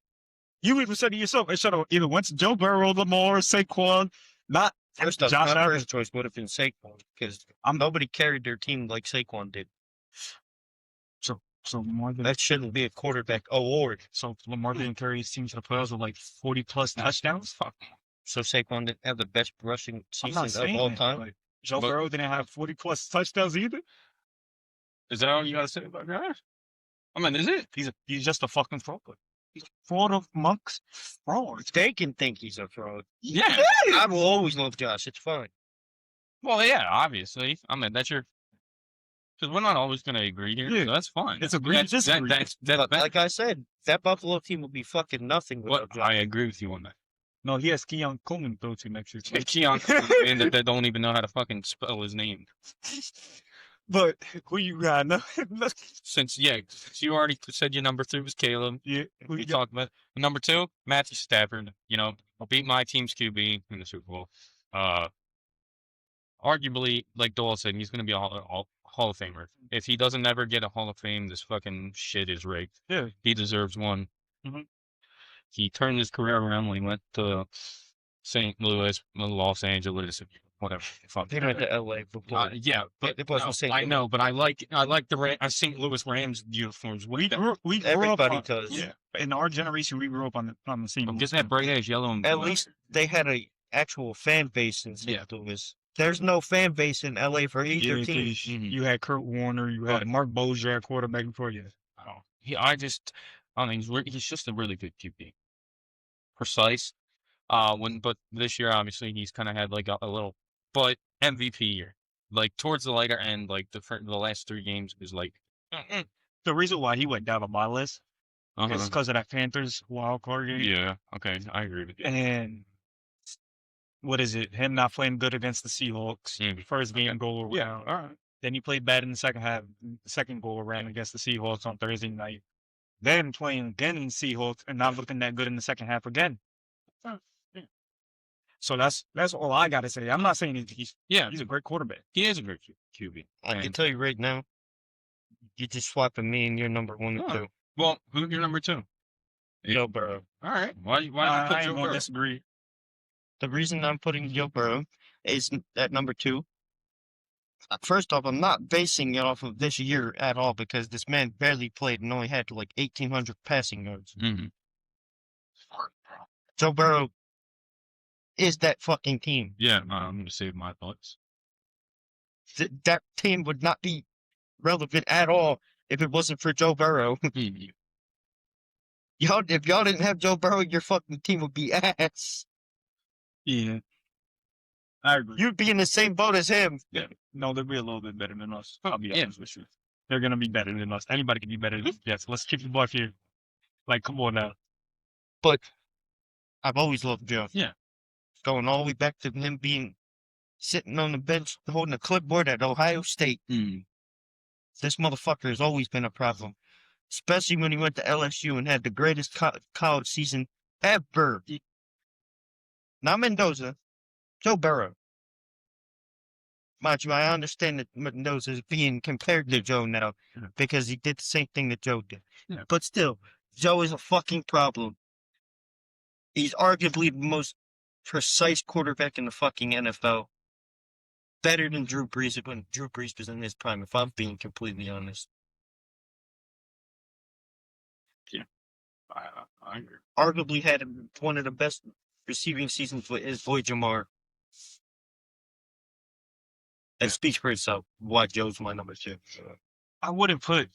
[SPEAKER 2] You even said it yourself. It should have either went to Joe Burrow, Lamar, Saquon, not
[SPEAKER 1] First off,
[SPEAKER 2] Josh
[SPEAKER 1] my
[SPEAKER 2] Allen.
[SPEAKER 1] first choice would have been Saquon because nobody carried their team like Saquon did.
[SPEAKER 2] So Lamar didn't,
[SPEAKER 1] That shouldn't be a quarterback award.
[SPEAKER 2] so Lamar didn't carry his team to the playoffs with like 40 plus touchdowns. Fuck.
[SPEAKER 1] So Saquon didn't have the best rushing
[SPEAKER 2] I'm
[SPEAKER 1] season
[SPEAKER 2] not
[SPEAKER 1] of
[SPEAKER 2] saying
[SPEAKER 1] all
[SPEAKER 2] that,
[SPEAKER 1] time.
[SPEAKER 2] but Joe
[SPEAKER 3] But-
[SPEAKER 2] Burrow didn't have 40 plus touchdowns either.
[SPEAKER 3] Is that all you got to say about Josh? I mean, is it?
[SPEAKER 2] He's just a fucking fraud. He's a fraud of monks. Fraud.
[SPEAKER 1] They can think he's a fraud.
[SPEAKER 3] Yeah.
[SPEAKER 1] I will always love Josh. It's fine.
[SPEAKER 3] Well, yeah, obviously. I mean, that's your. Because we're not always going to agree here.
[SPEAKER 2] Yeah.
[SPEAKER 3] So that's fine.
[SPEAKER 2] It's agree to disagree.
[SPEAKER 3] That's
[SPEAKER 1] But
[SPEAKER 3] that,
[SPEAKER 1] like I said, that Buffalo team would be fucking nothing without Josh.
[SPEAKER 3] I agree with you on that.
[SPEAKER 2] No, he has Keon Coleman throw to next year.
[SPEAKER 3] Keon, and that don't even know how to fucking spell his name.
[SPEAKER 2] But who you got? No,
[SPEAKER 3] Since you already said your number 3 was Caleb.
[SPEAKER 2] yeah, who
[SPEAKER 3] We
[SPEAKER 2] you got?
[SPEAKER 3] talked about number 2, Matthew Stafford. I'll beat my team's QB in the Super Bowl. Arguably, like Dole said, he's going to be a Hall of Famer. If he doesn't ever get a Hall of Fame, this fucking shit is rigged.
[SPEAKER 2] Yeah.
[SPEAKER 3] He deserves one.
[SPEAKER 2] Mhm.
[SPEAKER 3] He turned his career around when he went to St. Louis, Los Angeles, whatever. Fuck.
[SPEAKER 1] They went to LA before.
[SPEAKER 3] Yeah, but
[SPEAKER 1] It wasn't
[SPEAKER 3] no,
[SPEAKER 1] St.
[SPEAKER 3] I
[SPEAKER 1] Louis.
[SPEAKER 3] know, but I like the St. Louis Rams uniforms.
[SPEAKER 2] We
[SPEAKER 3] With
[SPEAKER 2] grew up
[SPEAKER 1] Everybody
[SPEAKER 2] on,
[SPEAKER 1] does.
[SPEAKER 2] Yeah, in our generation, we grew up on the same.
[SPEAKER 3] just that bright ass yellow and
[SPEAKER 1] At
[SPEAKER 3] blue.
[SPEAKER 1] least they had a actual fan base in St.
[SPEAKER 3] Yeah.
[SPEAKER 1] Louis. There's no fan base in LA for either
[SPEAKER 2] Yeah,
[SPEAKER 1] team.
[SPEAKER 3] Mhm.
[SPEAKER 2] you had Kurt Warner, you had
[SPEAKER 3] Right.
[SPEAKER 2] Mark Bozier at quarterback before you.
[SPEAKER 3] I mean, he's just a really good QB. Precise. But this year, obviously, he's kind of had like a little, but MVP year. Like towards the later end, like the last 3 games was like,
[SPEAKER 2] The reason why he went down on my list is
[SPEAKER 3] uh-huh.
[SPEAKER 2] because of that Panthers wild card game.
[SPEAKER 3] Yeah, okay, I agree with you.
[SPEAKER 2] And what is it? Him not playing good against the Seahawks.
[SPEAKER 3] Mm.
[SPEAKER 2] First game goal around.
[SPEAKER 3] Yeah, all right.
[SPEAKER 2] Then he played bad in the second half. Second goal around against the Seahawks on Thursday night. Then playing again in Seahawks and not looking that good in the second half again. So that's all I got to say. I'm not saying he's
[SPEAKER 3] Yeah,
[SPEAKER 2] a great quarterback.
[SPEAKER 3] he is a great QB.
[SPEAKER 1] I can
[SPEAKER 3] And-
[SPEAKER 1] tell you right now, you just swapping me and your number 1 and
[SPEAKER 3] Oh.
[SPEAKER 1] 2.
[SPEAKER 3] Well, who's your number 2?
[SPEAKER 1] Joe Burrow.
[SPEAKER 3] All right. Why not
[SPEAKER 2] I
[SPEAKER 3] put
[SPEAKER 2] ain't
[SPEAKER 3] Joe
[SPEAKER 2] gonna
[SPEAKER 3] Burrow?
[SPEAKER 2] disagree.
[SPEAKER 1] The reason I'm putting Joe Burrow is at number 2. First off, I'm not basing it off of this year at all because this man barely played and only had like 1,800 passing yards.
[SPEAKER 3] Mm-hmm.
[SPEAKER 1] Joe Burrow is that fucking team.
[SPEAKER 3] Yeah, I'm going to save my thoughts.
[SPEAKER 1] That team would not be relevant at all if it wasn't for Joe Burrow.
[SPEAKER 3] Mhm.
[SPEAKER 1] If y'all didn't have Joe Burrow, your fucking team would be ass.
[SPEAKER 2] Yeah, I agree.
[SPEAKER 1] You'd be in the same boat as him.
[SPEAKER 2] No, they'll be a little bit better than us. I'll be
[SPEAKER 3] Yeah.
[SPEAKER 2] honest with you. They're gonna be better than us. Anybody can be better than us. Yes, let's keep the buck here. Like, come on now.
[SPEAKER 1] But I've always loved Joe.
[SPEAKER 3] Yeah.
[SPEAKER 1] Going all the way back to him being sitting on the bench holding a clipboard at Ohio State.
[SPEAKER 3] Mm.
[SPEAKER 1] This motherfucker has always been a problem. Especially when he went to LSU and had the greatest college season ever. Not Mendoza, Joe Burrow. Mind you, I understand that Mendoza is being compared to Joe now
[SPEAKER 3] Yeah.
[SPEAKER 1] because he did the same thing that Joe did.
[SPEAKER 3] Yeah.
[SPEAKER 1] But still, Joe is a fucking problem. He's arguably the most precise quarterback in the fucking NFL. Better than Drew Brees when Drew Brees was in his prime, if I'm being completely honest.
[SPEAKER 3] I agree.
[SPEAKER 1] Arguably had one of the best receiving seasons with his boy Jamar. That speaks for itself why Joe's my number 2.
[SPEAKER 2] I wouldn't put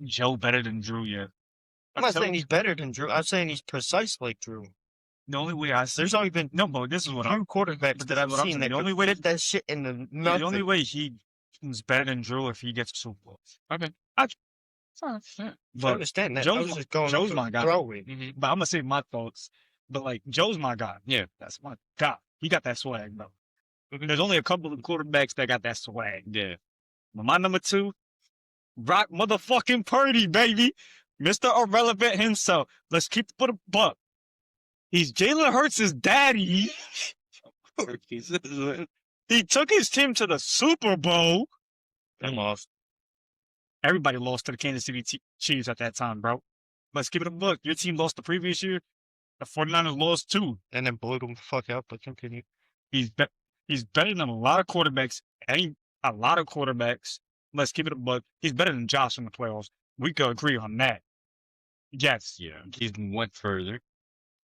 [SPEAKER 2] Joe better than Drew yet.
[SPEAKER 1] I'm not saying he's better than Drew. I'm saying he's precise like Drew.
[SPEAKER 2] The only way I see
[SPEAKER 1] There's only been
[SPEAKER 2] no, but this is what I'm.
[SPEAKER 1] 2 quarterbacks
[SPEAKER 2] But
[SPEAKER 1] that
[SPEAKER 2] this is
[SPEAKER 1] I've
[SPEAKER 2] what I'm
[SPEAKER 1] seen
[SPEAKER 2] saying.
[SPEAKER 1] that
[SPEAKER 2] The only
[SPEAKER 1] could
[SPEAKER 2] way
[SPEAKER 1] fit that shit in the
[SPEAKER 2] The
[SPEAKER 1] nothing.
[SPEAKER 2] only way he's better than Drew if he gets a Super Bowl.
[SPEAKER 3] Okay.
[SPEAKER 2] Yeah.
[SPEAKER 1] I
[SPEAKER 2] But
[SPEAKER 1] understand that.
[SPEAKER 2] Joe's
[SPEAKER 1] I was just going
[SPEAKER 2] Joe's
[SPEAKER 1] off
[SPEAKER 2] my
[SPEAKER 1] of
[SPEAKER 2] guy.
[SPEAKER 1] throwing.
[SPEAKER 3] Mm-hmm.
[SPEAKER 2] but I'm gonna say my thoughts. But like Joe's my guy.
[SPEAKER 3] Yeah.
[SPEAKER 2] That's my guy. He got that swag, bro.
[SPEAKER 3] Okay.
[SPEAKER 2] There's only a couple of quarterbacks that got that swag.
[SPEAKER 3] Yeah.
[SPEAKER 2] But my number 2, Brock motherfucking Purdy, baby. Mr. Irrelevant himself. Let's keep it a buck. He's Jalen Hurts' daddy. He took his team to the Super Bowl.
[SPEAKER 1] I lost.
[SPEAKER 2] Everybody lost to the Kansas City Chiefs at that time, bro. Let's keep it a buck. Your team lost the previous year. The 49ers lost too.
[SPEAKER 1] And then blew them the fuck out, but continue.
[SPEAKER 2] He's better than a lot of quarterbacks. A lot of quarterbacks. Let's keep it a buck. He's better than Josh in the playoffs. We could agree on that. Yes.
[SPEAKER 3] Yeah. He went further.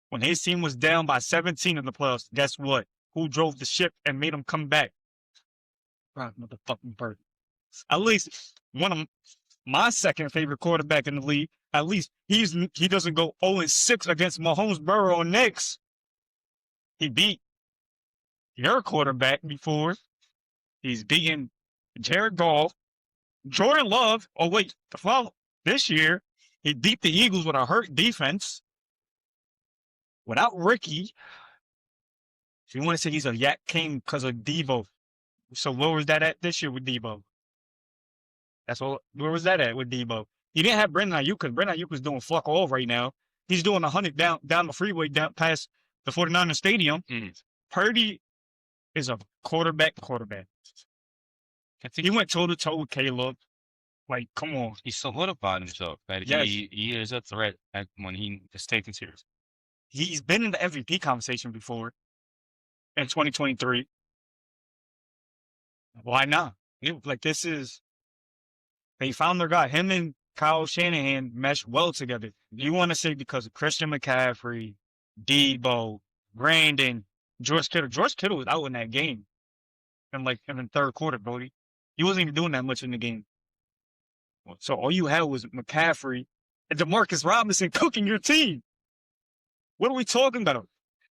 [SPEAKER 2] When his team was down by 17 in the playoffs, guess what? Who drove the ship and made him come back? Brock motherfucking Purdy. At least one of my second favorite quarterback in the league. At least he doesn't go 0-6 against Mahomes, Burrow, and Knicks. He beat your quarterback before. He's beaten Jared Goff, Jordan Love. Oh wait, this year he beat the Eagles with a hurt defense without Ricky. If you want to say he's a Yak King because of Devo, so where was that at this year with Devo? That's all. Where was that at with Devo? He didn't have Brandon Ayuk because Brandon Ayuk was doing fuck all right now. He's doing 100 down the freeway down past the 49ers stadium.
[SPEAKER 3] Mm.
[SPEAKER 2] Purdy is a quarterback.
[SPEAKER 3] I think
[SPEAKER 2] He went toe to toe with Caleb. Like, come on.
[SPEAKER 3] he solidified himself that
[SPEAKER 2] Yes.
[SPEAKER 3] he is a threat when he is taken serious.
[SPEAKER 2] He's been in the MVP conversation before in 2023. Why not? Like, they found their guy. Him and Kyle Shanahan meshed well together. You want to say because of Christian McCaffrey, Debo, Brandon, George Kittle. George Kittle was out in that game. In the third quarter, Brody. He wasn't even doing that much in the game. So all you had was McCaffrey and DeMarcus Robinson cooking your team. What are we talking about?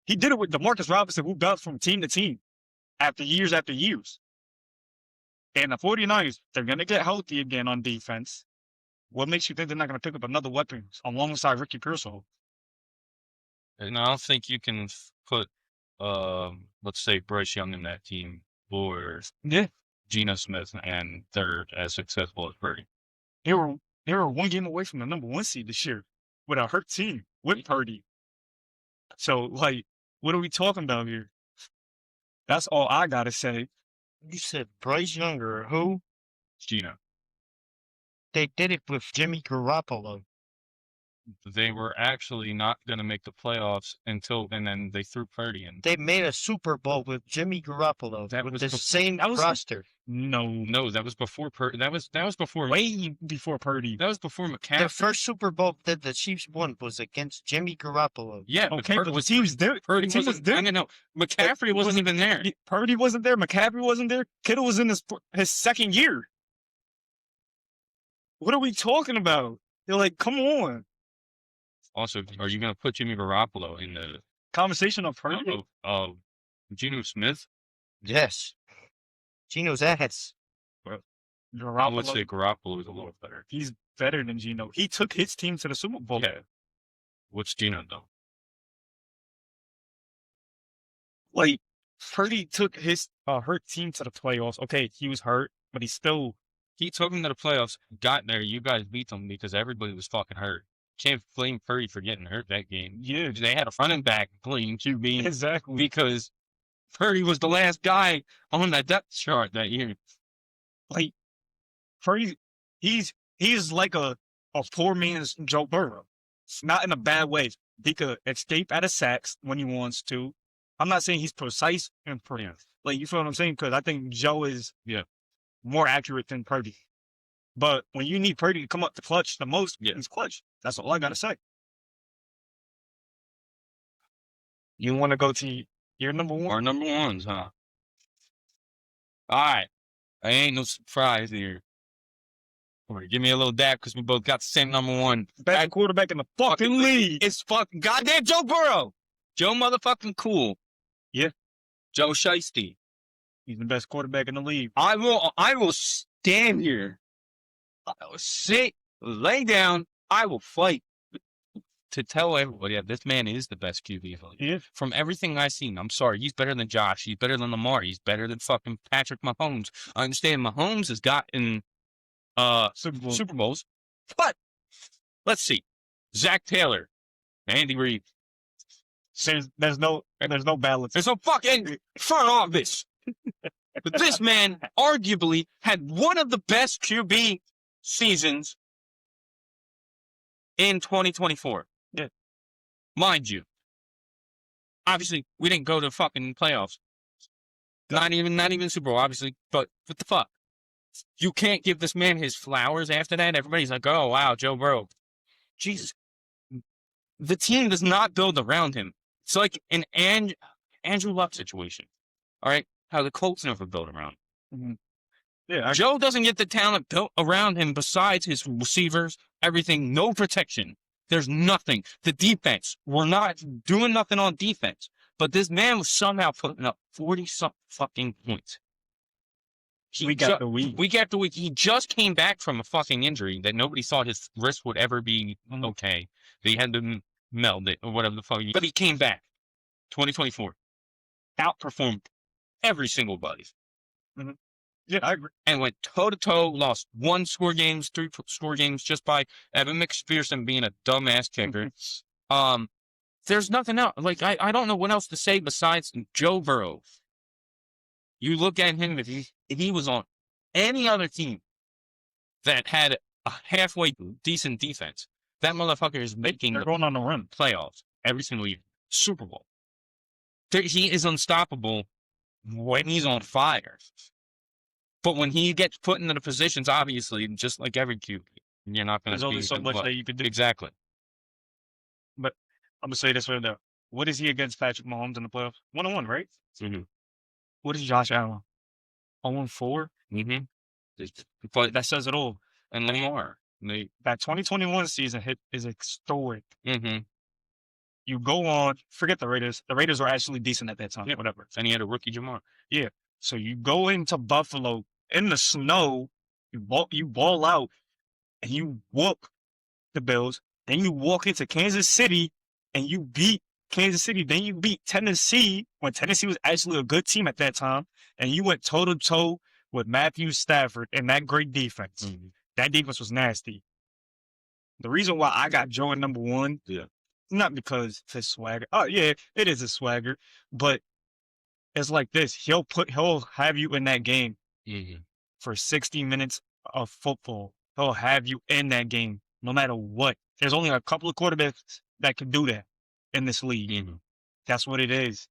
[SPEAKER 2] He did it with DeMarcus Robinson, who bounced from team to team after years. And the 49ers, they're going to get healthy again on defense. What makes you think they're not going to pick up another weapon alongside Ricky Pearsall?
[SPEAKER 3] And I don't think you can put, let's say, Bryce Young in that team or
[SPEAKER 2] Yeah.
[SPEAKER 3] Geno Smith and they're as successful as Purdy.
[SPEAKER 2] They were one game away from the number 1 seed this year with a hurt team with Purdy. So, like, What are we talking about here? That's all I gotta say.
[SPEAKER 1] You said Bryce Young or who?
[SPEAKER 3] Gino.
[SPEAKER 1] They did it with Jimmy Garoppolo.
[SPEAKER 3] They were actually not going to make the playoffs and then they threw Purdy in.
[SPEAKER 1] They made a Super Bowl with Jimmy Garoppolo
[SPEAKER 3] That
[SPEAKER 1] with
[SPEAKER 3] was
[SPEAKER 1] the
[SPEAKER 3] bef-
[SPEAKER 1] same
[SPEAKER 2] that was-
[SPEAKER 1] roster.
[SPEAKER 3] No, that was before Purdy. That was before.
[SPEAKER 2] Way before Purdy.
[SPEAKER 3] That was before
[SPEAKER 1] The
[SPEAKER 3] McCaffrey.
[SPEAKER 1] first Super Bowl that the Chiefs won was against Jimmy Garoppolo.
[SPEAKER 3] Yeah,
[SPEAKER 2] Okay, but the
[SPEAKER 3] was
[SPEAKER 2] team was there.
[SPEAKER 3] Purdy
[SPEAKER 2] The team was
[SPEAKER 3] wasn't.
[SPEAKER 2] there.
[SPEAKER 3] No. McCaffrey wasn't even there.
[SPEAKER 2] Purdy wasn't there. McCaffrey wasn't there. Kittle was in his second year. What are we talking about? They're like, come on.
[SPEAKER 3] Also, are you going to put Jimmy Garoppolo in the
[SPEAKER 2] Conversation of Purdy.
[SPEAKER 3] Geno Smith?
[SPEAKER 1] Yes. Gino's ass.
[SPEAKER 3] I would
[SPEAKER 2] Garoppolo,
[SPEAKER 3] say Garoppolo is a little better.
[SPEAKER 2] he's better than Geno. He took his team to the Super Bowl.
[SPEAKER 3] Yeah. What's Geno though?
[SPEAKER 2] Like, Purdy took his hurt team to the playoffs. Okay, he was hurt, but he still.
[SPEAKER 3] He took him to the playoffs, got there. You guys beat them because everybody was fucking hurt. Can't blame Purdy for getting hurt that game.
[SPEAKER 2] Yeah,
[SPEAKER 3] They had a running back playing QB
[SPEAKER 2] exactly.
[SPEAKER 3] because Purdy was the last guy on that depth chart that year.
[SPEAKER 2] Like, Purdy, he's like a poor man's Joe Burrow. Not in a bad way. He could escape out of sacks when he wants to. I'm not saying he's precise and like, you feel what I'm saying? Because I think Joe is more accurate than Purdy. But when you need Purdy to come up to clutch the most, he's clutch. That's all I gotta say. You want to go to your number one?
[SPEAKER 3] Our number ones, huh? All right. I ain't no surprise here. All right, give me a little dab because we both got the same number one.
[SPEAKER 2] Best quarterback in the fucking league.
[SPEAKER 3] It's fucking goddamn Joe Burrow. Joe motherfucking cool.
[SPEAKER 2] Yeah.
[SPEAKER 3] Joe Shiesty.
[SPEAKER 2] He's the best quarterback in the league.
[SPEAKER 3] I will stand here. I will sit, lay down. I will fight to tell everybody that this man is the best QB in the league.
[SPEAKER 2] Yeah.
[SPEAKER 3] From everything I've seen, I'm sorry, he's better than Josh. He's better than Lamar. He's better than fucking Patrick Mahomes. I understand Mahomes has gotten Super Bowls, but let's see. Zach Taylor, Andy Reid.
[SPEAKER 2] There's no balance.
[SPEAKER 3] There's no fucking front office. But this man arguably had one of the best QB seasons in 2024.
[SPEAKER 2] Yeah.
[SPEAKER 3] Mind you. Obviously, we didn't go to fucking playoffs. Not even Super Bowl, obviously. But what the fuck? You can't give this man his flowers after that. Everybody's like, oh, wow, Joe Burrow. Jesus. The team does not build around him. It's like an Andrew Luck situation. All right? How the Colts never built around him.
[SPEAKER 2] Yeah,
[SPEAKER 3] Joe doesn't get the talent built around him besides his receivers, everything, no protection. There's nothing. The defense, we're not doing nothing on defense. But this man was somehow putting up 40-something fucking points.
[SPEAKER 2] week after week.
[SPEAKER 3] Week after week. He just came back from a fucking injury that nobody thought his wrist would ever be okay. They had to meld it or whatever the fuck. But he came back. 2024. Outperformed every single buddy.
[SPEAKER 2] Yeah, I agree.
[SPEAKER 3] And went toe-to-toe, lost 1 score games, 3 score games just by Evan McPherson being a dumbass kicker. There's nothing else. Like, I don't know what else to say besides Joe Burrow. You look at him, if he was on any other team that had a halfway decent defense, that motherfucker is making
[SPEAKER 2] They're going on the run.
[SPEAKER 3] playoffs every single year. Super Bowl. He is unstoppable when he's on fire. But when he gets put into the positions, obviously, just like every QB, you're not going
[SPEAKER 2] There's
[SPEAKER 3] to
[SPEAKER 2] only so much that you can do.
[SPEAKER 3] Exactly.
[SPEAKER 2] I'm gonna say this right now. What is he against Patrick Mahomes in the playoffs? 1-1, right?
[SPEAKER 3] Mm-hmm.
[SPEAKER 2] What is Josh Allen? 0-4.
[SPEAKER 3] Mm-hmm. But
[SPEAKER 2] That says it all.
[SPEAKER 3] and Lamar,
[SPEAKER 2] That 2021 season hit is historic.
[SPEAKER 3] mm-hmm.
[SPEAKER 2] You go on, forget the Raiders. The Raiders were actually decent at that time.
[SPEAKER 3] Yeah.
[SPEAKER 2] Whatever.
[SPEAKER 3] And he had a rookie Jamar.
[SPEAKER 2] So you go into Buffalo in the snow, you ball out, and you whoop the Bills. Then you walk into Kansas City and you beat Kansas City. Then you beat Tennessee when Tennessee was actually a good team at that time. And you went toe to toe with Matthew Stafford and that great defense.
[SPEAKER 3] Mm-hmm.
[SPEAKER 2] That defense was nasty. The reason why I got Joe at number one not because of his swagger. Oh yeah, it is a swagger, but it's like this. He'll have you in that game for 60 minutes of football. He'll have you in that game no matter what. There's only a couple of quarterbacks that can do that in this league. That's what it is.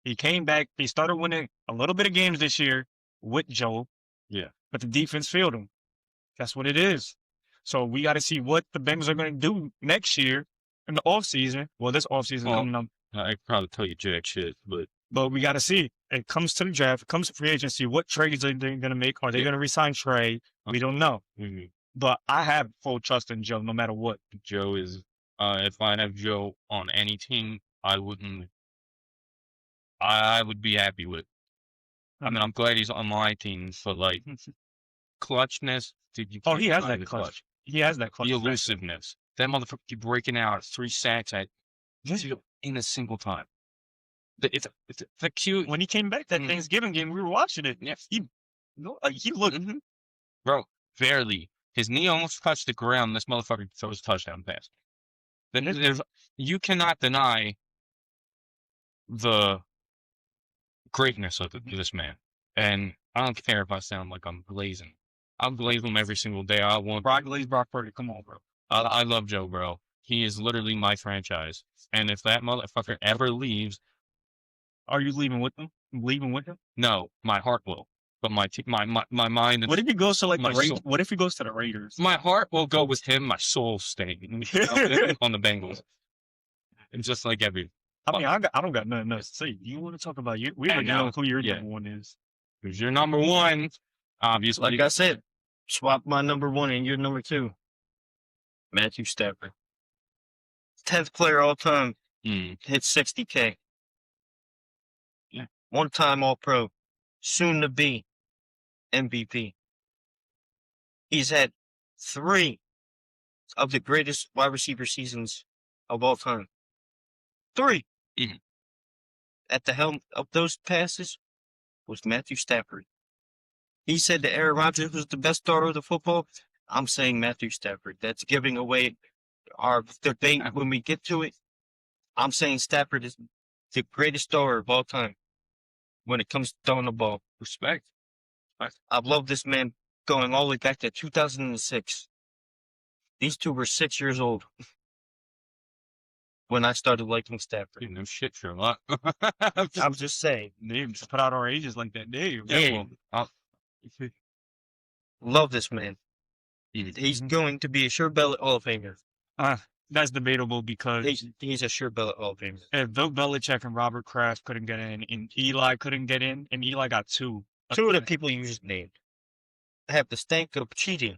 [SPEAKER 2] He came back. He started winning a little bit of games this year with Joe.
[SPEAKER 3] Yeah.
[SPEAKER 2] But the defense failed him. That's what it is. So we got to see what the Bengals are going to do next year in the offseason. Well, this offseason coming up.
[SPEAKER 3] I could probably tell you jack shit,
[SPEAKER 2] But we got to see. It comes to the draft. It comes to free agency. What trades are they going to make? Are they going to resign Trey? We don't know. But I have full trust in Joe no matter what.
[SPEAKER 3] Joe is, if I have Joe on any team, I would be happy with. I mean, I'm glad he's on my team, but like clutchness, dude. You
[SPEAKER 2] He
[SPEAKER 3] can't
[SPEAKER 2] has
[SPEAKER 3] deny
[SPEAKER 2] that clutch. He has that clutch.
[SPEAKER 3] The elusiveness. That motherfucker keep breaking out 3 sacks in a single time. It's the cute.
[SPEAKER 2] When he came back that Thanksgiving game, we were watching it.
[SPEAKER 3] Yeah.
[SPEAKER 2] He looked.
[SPEAKER 3] Bro, barely. His knee almost touched the ground. This motherfucker throws a touchdown pass. Then you cannot deny the greatness of this man. And I don't care if I sound like I'm glazing. I'll glaze him every single day. I want
[SPEAKER 2] Brock Purdy. Come on, bro.
[SPEAKER 3] I love Joe, bro. He is literally my franchise. And if that motherfucker ever leaves,
[SPEAKER 2] are you leaving with him? Leaving with him?
[SPEAKER 3] No, my heart will. But my mind.
[SPEAKER 2] What if he goes to like
[SPEAKER 3] my
[SPEAKER 2] the Raiders?
[SPEAKER 3] soul.
[SPEAKER 2] What if he goes to the Raiders?
[SPEAKER 3] My heart will go with him. My soul staying on the Bengals. And just like every.
[SPEAKER 2] I mean, I don't got nothing else to say. You want to talk about you? We already know who your number one is.
[SPEAKER 3] Who's your number one? Obviously.
[SPEAKER 1] Like I said, swap my number one and your number two. Matthew Stafford. 10th player all time. Hit 60K.
[SPEAKER 3] Yeah.
[SPEAKER 1] 1-time All-Pro. Soon to be MVP. He's had 3 of the greatest wide receiver seasons of all time. 3. At the helm of those passes was Matthew Stafford. He said that Aaron Rodgers was the best starter of the football. I'm saying Matthew Stafford. That's giving away our debate when we get to it. I'm saying Stafford is the greatest starter of all time when it comes to throwing the ball.
[SPEAKER 3] Respect.
[SPEAKER 1] I've loved this man going all the way back to 2006. These two were 6 years old when I started liking Stafford.
[SPEAKER 3] Dude, no shit, Sherlock.
[SPEAKER 1] I'm just saying.
[SPEAKER 2] Dave just put out our ages like that, Dave.
[SPEAKER 1] Yeah. Love this man. He's going to be a sure ballot Hall of Famer.
[SPEAKER 2] That's debatable because
[SPEAKER 1] he's a sure ballot Hall of Famer.
[SPEAKER 2] If Bill Belichick and Robert Kraft couldn't get in, and Eli couldn't get in, and Eli got 2.
[SPEAKER 1] 2 of the people you just named have the stank of cheating.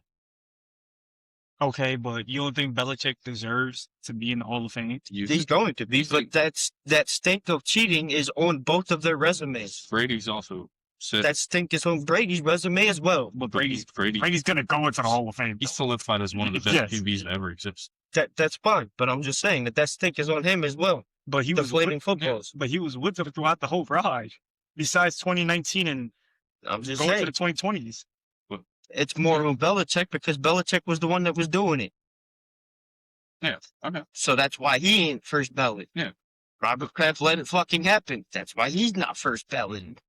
[SPEAKER 2] Okay, but you don't think Belichick deserves to be in the Hall of Fame?
[SPEAKER 1] He's going to be, but that stink of cheating is on both of their resumes.
[SPEAKER 3] Brady's also said
[SPEAKER 1] that stink is on Brady's resume as well.
[SPEAKER 2] But Brady's gonna go into the Hall of Fame.
[SPEAKER 3] He's solidified as one of the best QBs that ever exists.
[SPEAKER 1] That's fine, but I'm just saying that stink is on him as well.
[SPEAKER 2] But he was
[SPEAKER 1] deflating footballs.
[SPEAKER 2] But he was with them throughout the whole ride. Besides 2019 and
[SPEAKER 1] I'm just
[SPEAKER 2] going
[SPEAKER 1] saying
[SPEAKER 2] to the 2020s.
[SPEAKER 1] It's more on Belichick because Belichick was the one that was doing it.
[SPEAKER 3] Yeah. Okay.
[SPEAKER 1] So that's why he ain't first ballot.
[SPEAKER 3] Yeah.
[SPEAKER 1] Robert Kraft let it fucking happen. That's why he's not first ballot.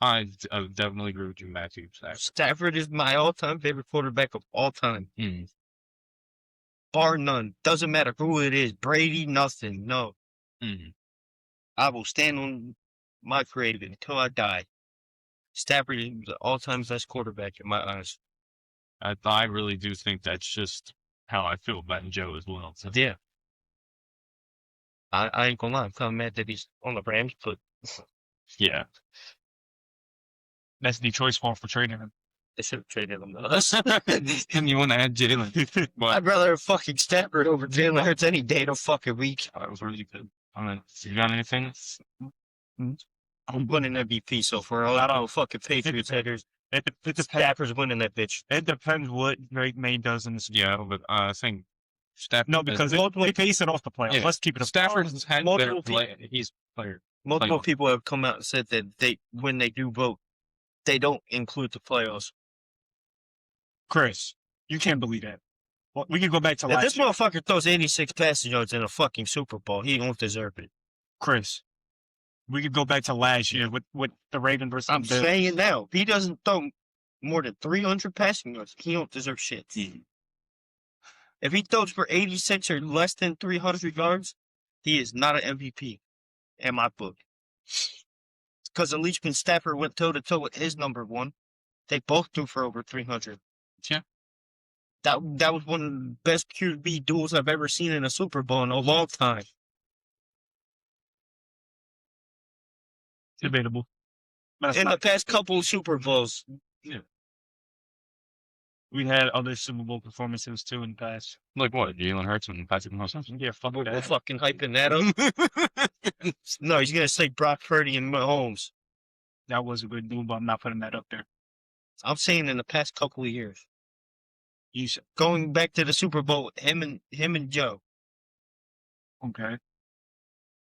[SPEAKER 3] I definitely agree with you, Matthew.
[SPEAKER 1] Stafford is my all-time favorite quarterback of all time. Bar none. Doesn't matter who it is. Brady, nothing. No. I will stand on my creative until I die. Stafford is the all-time best quarterback in my eyes.
[SPEAKER 3] I really do think that's just how I feel about Joe as well. So.
[SPEAKER 1] Yeah. I ain't gonna lie. I'm kind of mad that he's on the Rams, but
[SPEAKER 3] yeah.
[SPEAKER 2] That's Detroit's fault for trading him.
[SPEAKER 1] They should have traded him.
[SPEAKER 3] And you want to add Jalen?
[SPEAKER 1] I'd rather have fucking Stafford over Jalen Hurts any day of the fucking week.
[SPEAKER 3] That was really good. You got anything?
[SPEAKER 1] I'm winning MVP, so for all I don't fucking Patriots haters, Stafford's winning that bitch.
[SPEAKER 2] It depends what Drake May does in this.
[SPEAKER 3] Yeah, but I think Stafford.
[SPEAKER 2] No, because they base it off the playoffs.
[SPEAKER 3] Yeah.
[SPEAKER 2] Let's keep it.
[SPEAKER 3] Stafford's had
[SPEAKER 1] multiple
[SPEAKER 3] he's player.
[SPEAKER 1] Multiple people have come out and said that when they do vote, they don't include the playoffs.
[SPEAKER 2] Chris, you can't believe that. Well, we can go back to
[SPEAKER 1] If
[SPEAKER 2] last
[SPEAKER 1] this
[SPEAKER 2] year.
[SPEAKER 1] motherfucker throws 86 passing yards in a fucking Super Bowl, he don't deserve it.
[SPEAKER 2] Chris. We could go back to last year with the Ravens versus
[SPEAKER 1] I'm
[SPEAKER 2] the Bills.
[SPEAKER 1] saying now, if he doesn't throw more than 300 passing yards, he don't deserve shit. If he throws for 86 or less than 300 yards, he is not an MVP in my book. Because Alicia Stafford went toe-to-toe with his number one. They both threw for over 300.
[SPEAKER 3] Yeah.
[SPEAKER 1] That was one of the best QB duels I've ever seen in a Super Bowl in a long time.
[SPEAKER 2] Debatable. But it's
[SPEAKER 1] In the
[SPEAKER 2] not-
[SPEAKER 1] past couple of Super Bowls,
[SPEAKER 2] we had other Super Bowl performances too in the past.
[SPEAKER 3] Like what? Jalen Hurts and Patrick Mahomes.
[SPEAKER 2] Yeah, fuck
[SPEAKER 1] we're
[SPEAKER 2] that.
[SPEAKER 1] fucking hyping that up. No, he's going to say Brock Purdy and Mahomes.
[SPEAKER 2] That was a good duel, but I'm not putting that up there.
[SPEAKER 1] I'm saying in the past couple of years.
[SPEAKER 2] You said,
[SPEAKER 1] Going back to the Super Bowl, him and Joe.
[SPEAKER 2] okay.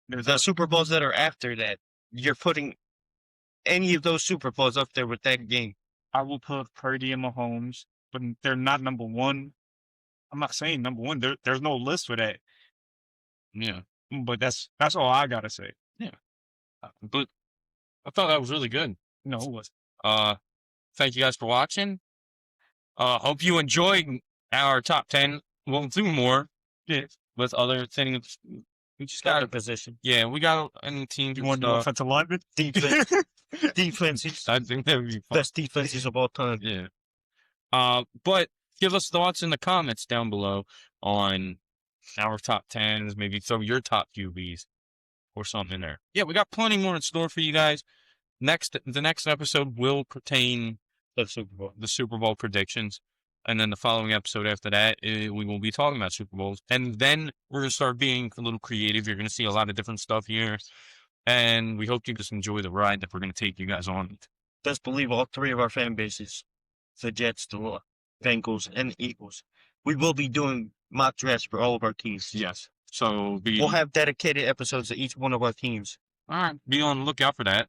[SPEAKER 1] The Super Bowls that are after that, you're putting any of those Super Bowls up there with that game.
[SPEAKER 2] I will put Purdy and Mahomes, but they're not number one. I'm not saying number one. There's no list for that.
[SPEAKER 3] Yeah.
[SPEAKER 2] But that's all I gotta say.
[SPEAKER 3] But I thought that was really good.
[SPEAKER 2] No, it was.
[SPEAKER 3] Thank you guys for watching. Hope you enjoyed our top 10. We'll do more with other things. We just
[SPEAKER 1] Got
[SPEAKER 3] got
[SPEAKER 1] a position.
[SPEAKER 3] yeah, we got any teams.
[SPEAKER 2] You want to do offensive lineman?
[SPEAKER 1] Defense. Defense.
[SPEAKER 3] I think that would be fun.
[SPEAKER 1] Best defenses of all time.
[SPEAKER 3] Yeah. But give us thoughts in the comments down below on our top 10s, maybe throw your top QBs or something in there. Yeah, we got plenty more in store for you guys. The next episode will pertain
[SPEAKER 1] The Super Bowl.
[SPEAKER 3] the Super Bowl predictions. And then the following episode after that, we will be talking about Super Bowls. And then we're going to start being a little creative. You're going to see a lot of different stuff here. And we hope you just enjoy the ride that we're going to take you guys on.
[SPEAKER 1] Best believe all three of our fan bases, the Jets, the Bengals, and the Eagles, we will be doing mock drafts for all of our teams.
[SPEAKER 3] Yes. So
[SPEAKER 1] We'll have dedicated episodes to each one of our teams.
[SPEAKER 3] all right, be on the lookout for that.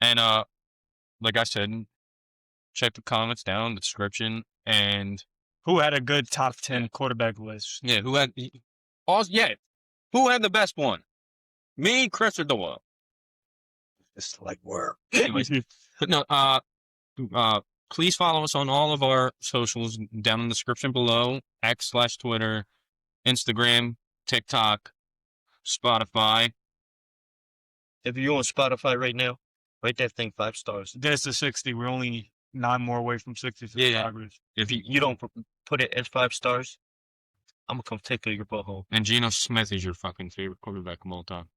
[SPEAKER 3] And like I said, check the comments down in the description. And
[SPEAKER 2] Who had a good top 10 quarterback list?
[SPEAKER 3] yeah, who had the best one? Me, Chris, or Doyle?
[SPEAKER 1] It's like work.
[SPEAKER 3] Anyways, but no, please follow us on all of our socials down in the description below. X/Twitter, Instagram, TikTok, Spotify.
[SPEAKER 1] If you're on Spotify right now, rate that thing 5 stars.
[SPEAKER 2] There's the 60. We're only 9 more away from 60
[SPEAKER 3] Yeah.
[SPEAKER 2] subscribers.
[SPEAKER 3] If you
[SPEAKER 1] You don't put it as 5 stars, I'm going to come tickle your butthole.
[SPEAKER 3] and Geno Smith is your fucking favorite quarterback of all time.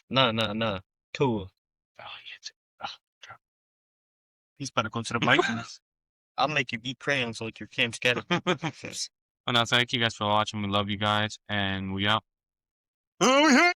[SPEAKER 1] Nah. Tua.
[SPEAKER 2] He's about to go to the Vikings.
[SPEAKER 1] I'll make you eat crayons like your Cam Scatter.
[SPEAKER 3] And I thank you guys for watching. We love you guys, and we out.
[SPEAKER 2] Oh, yeah.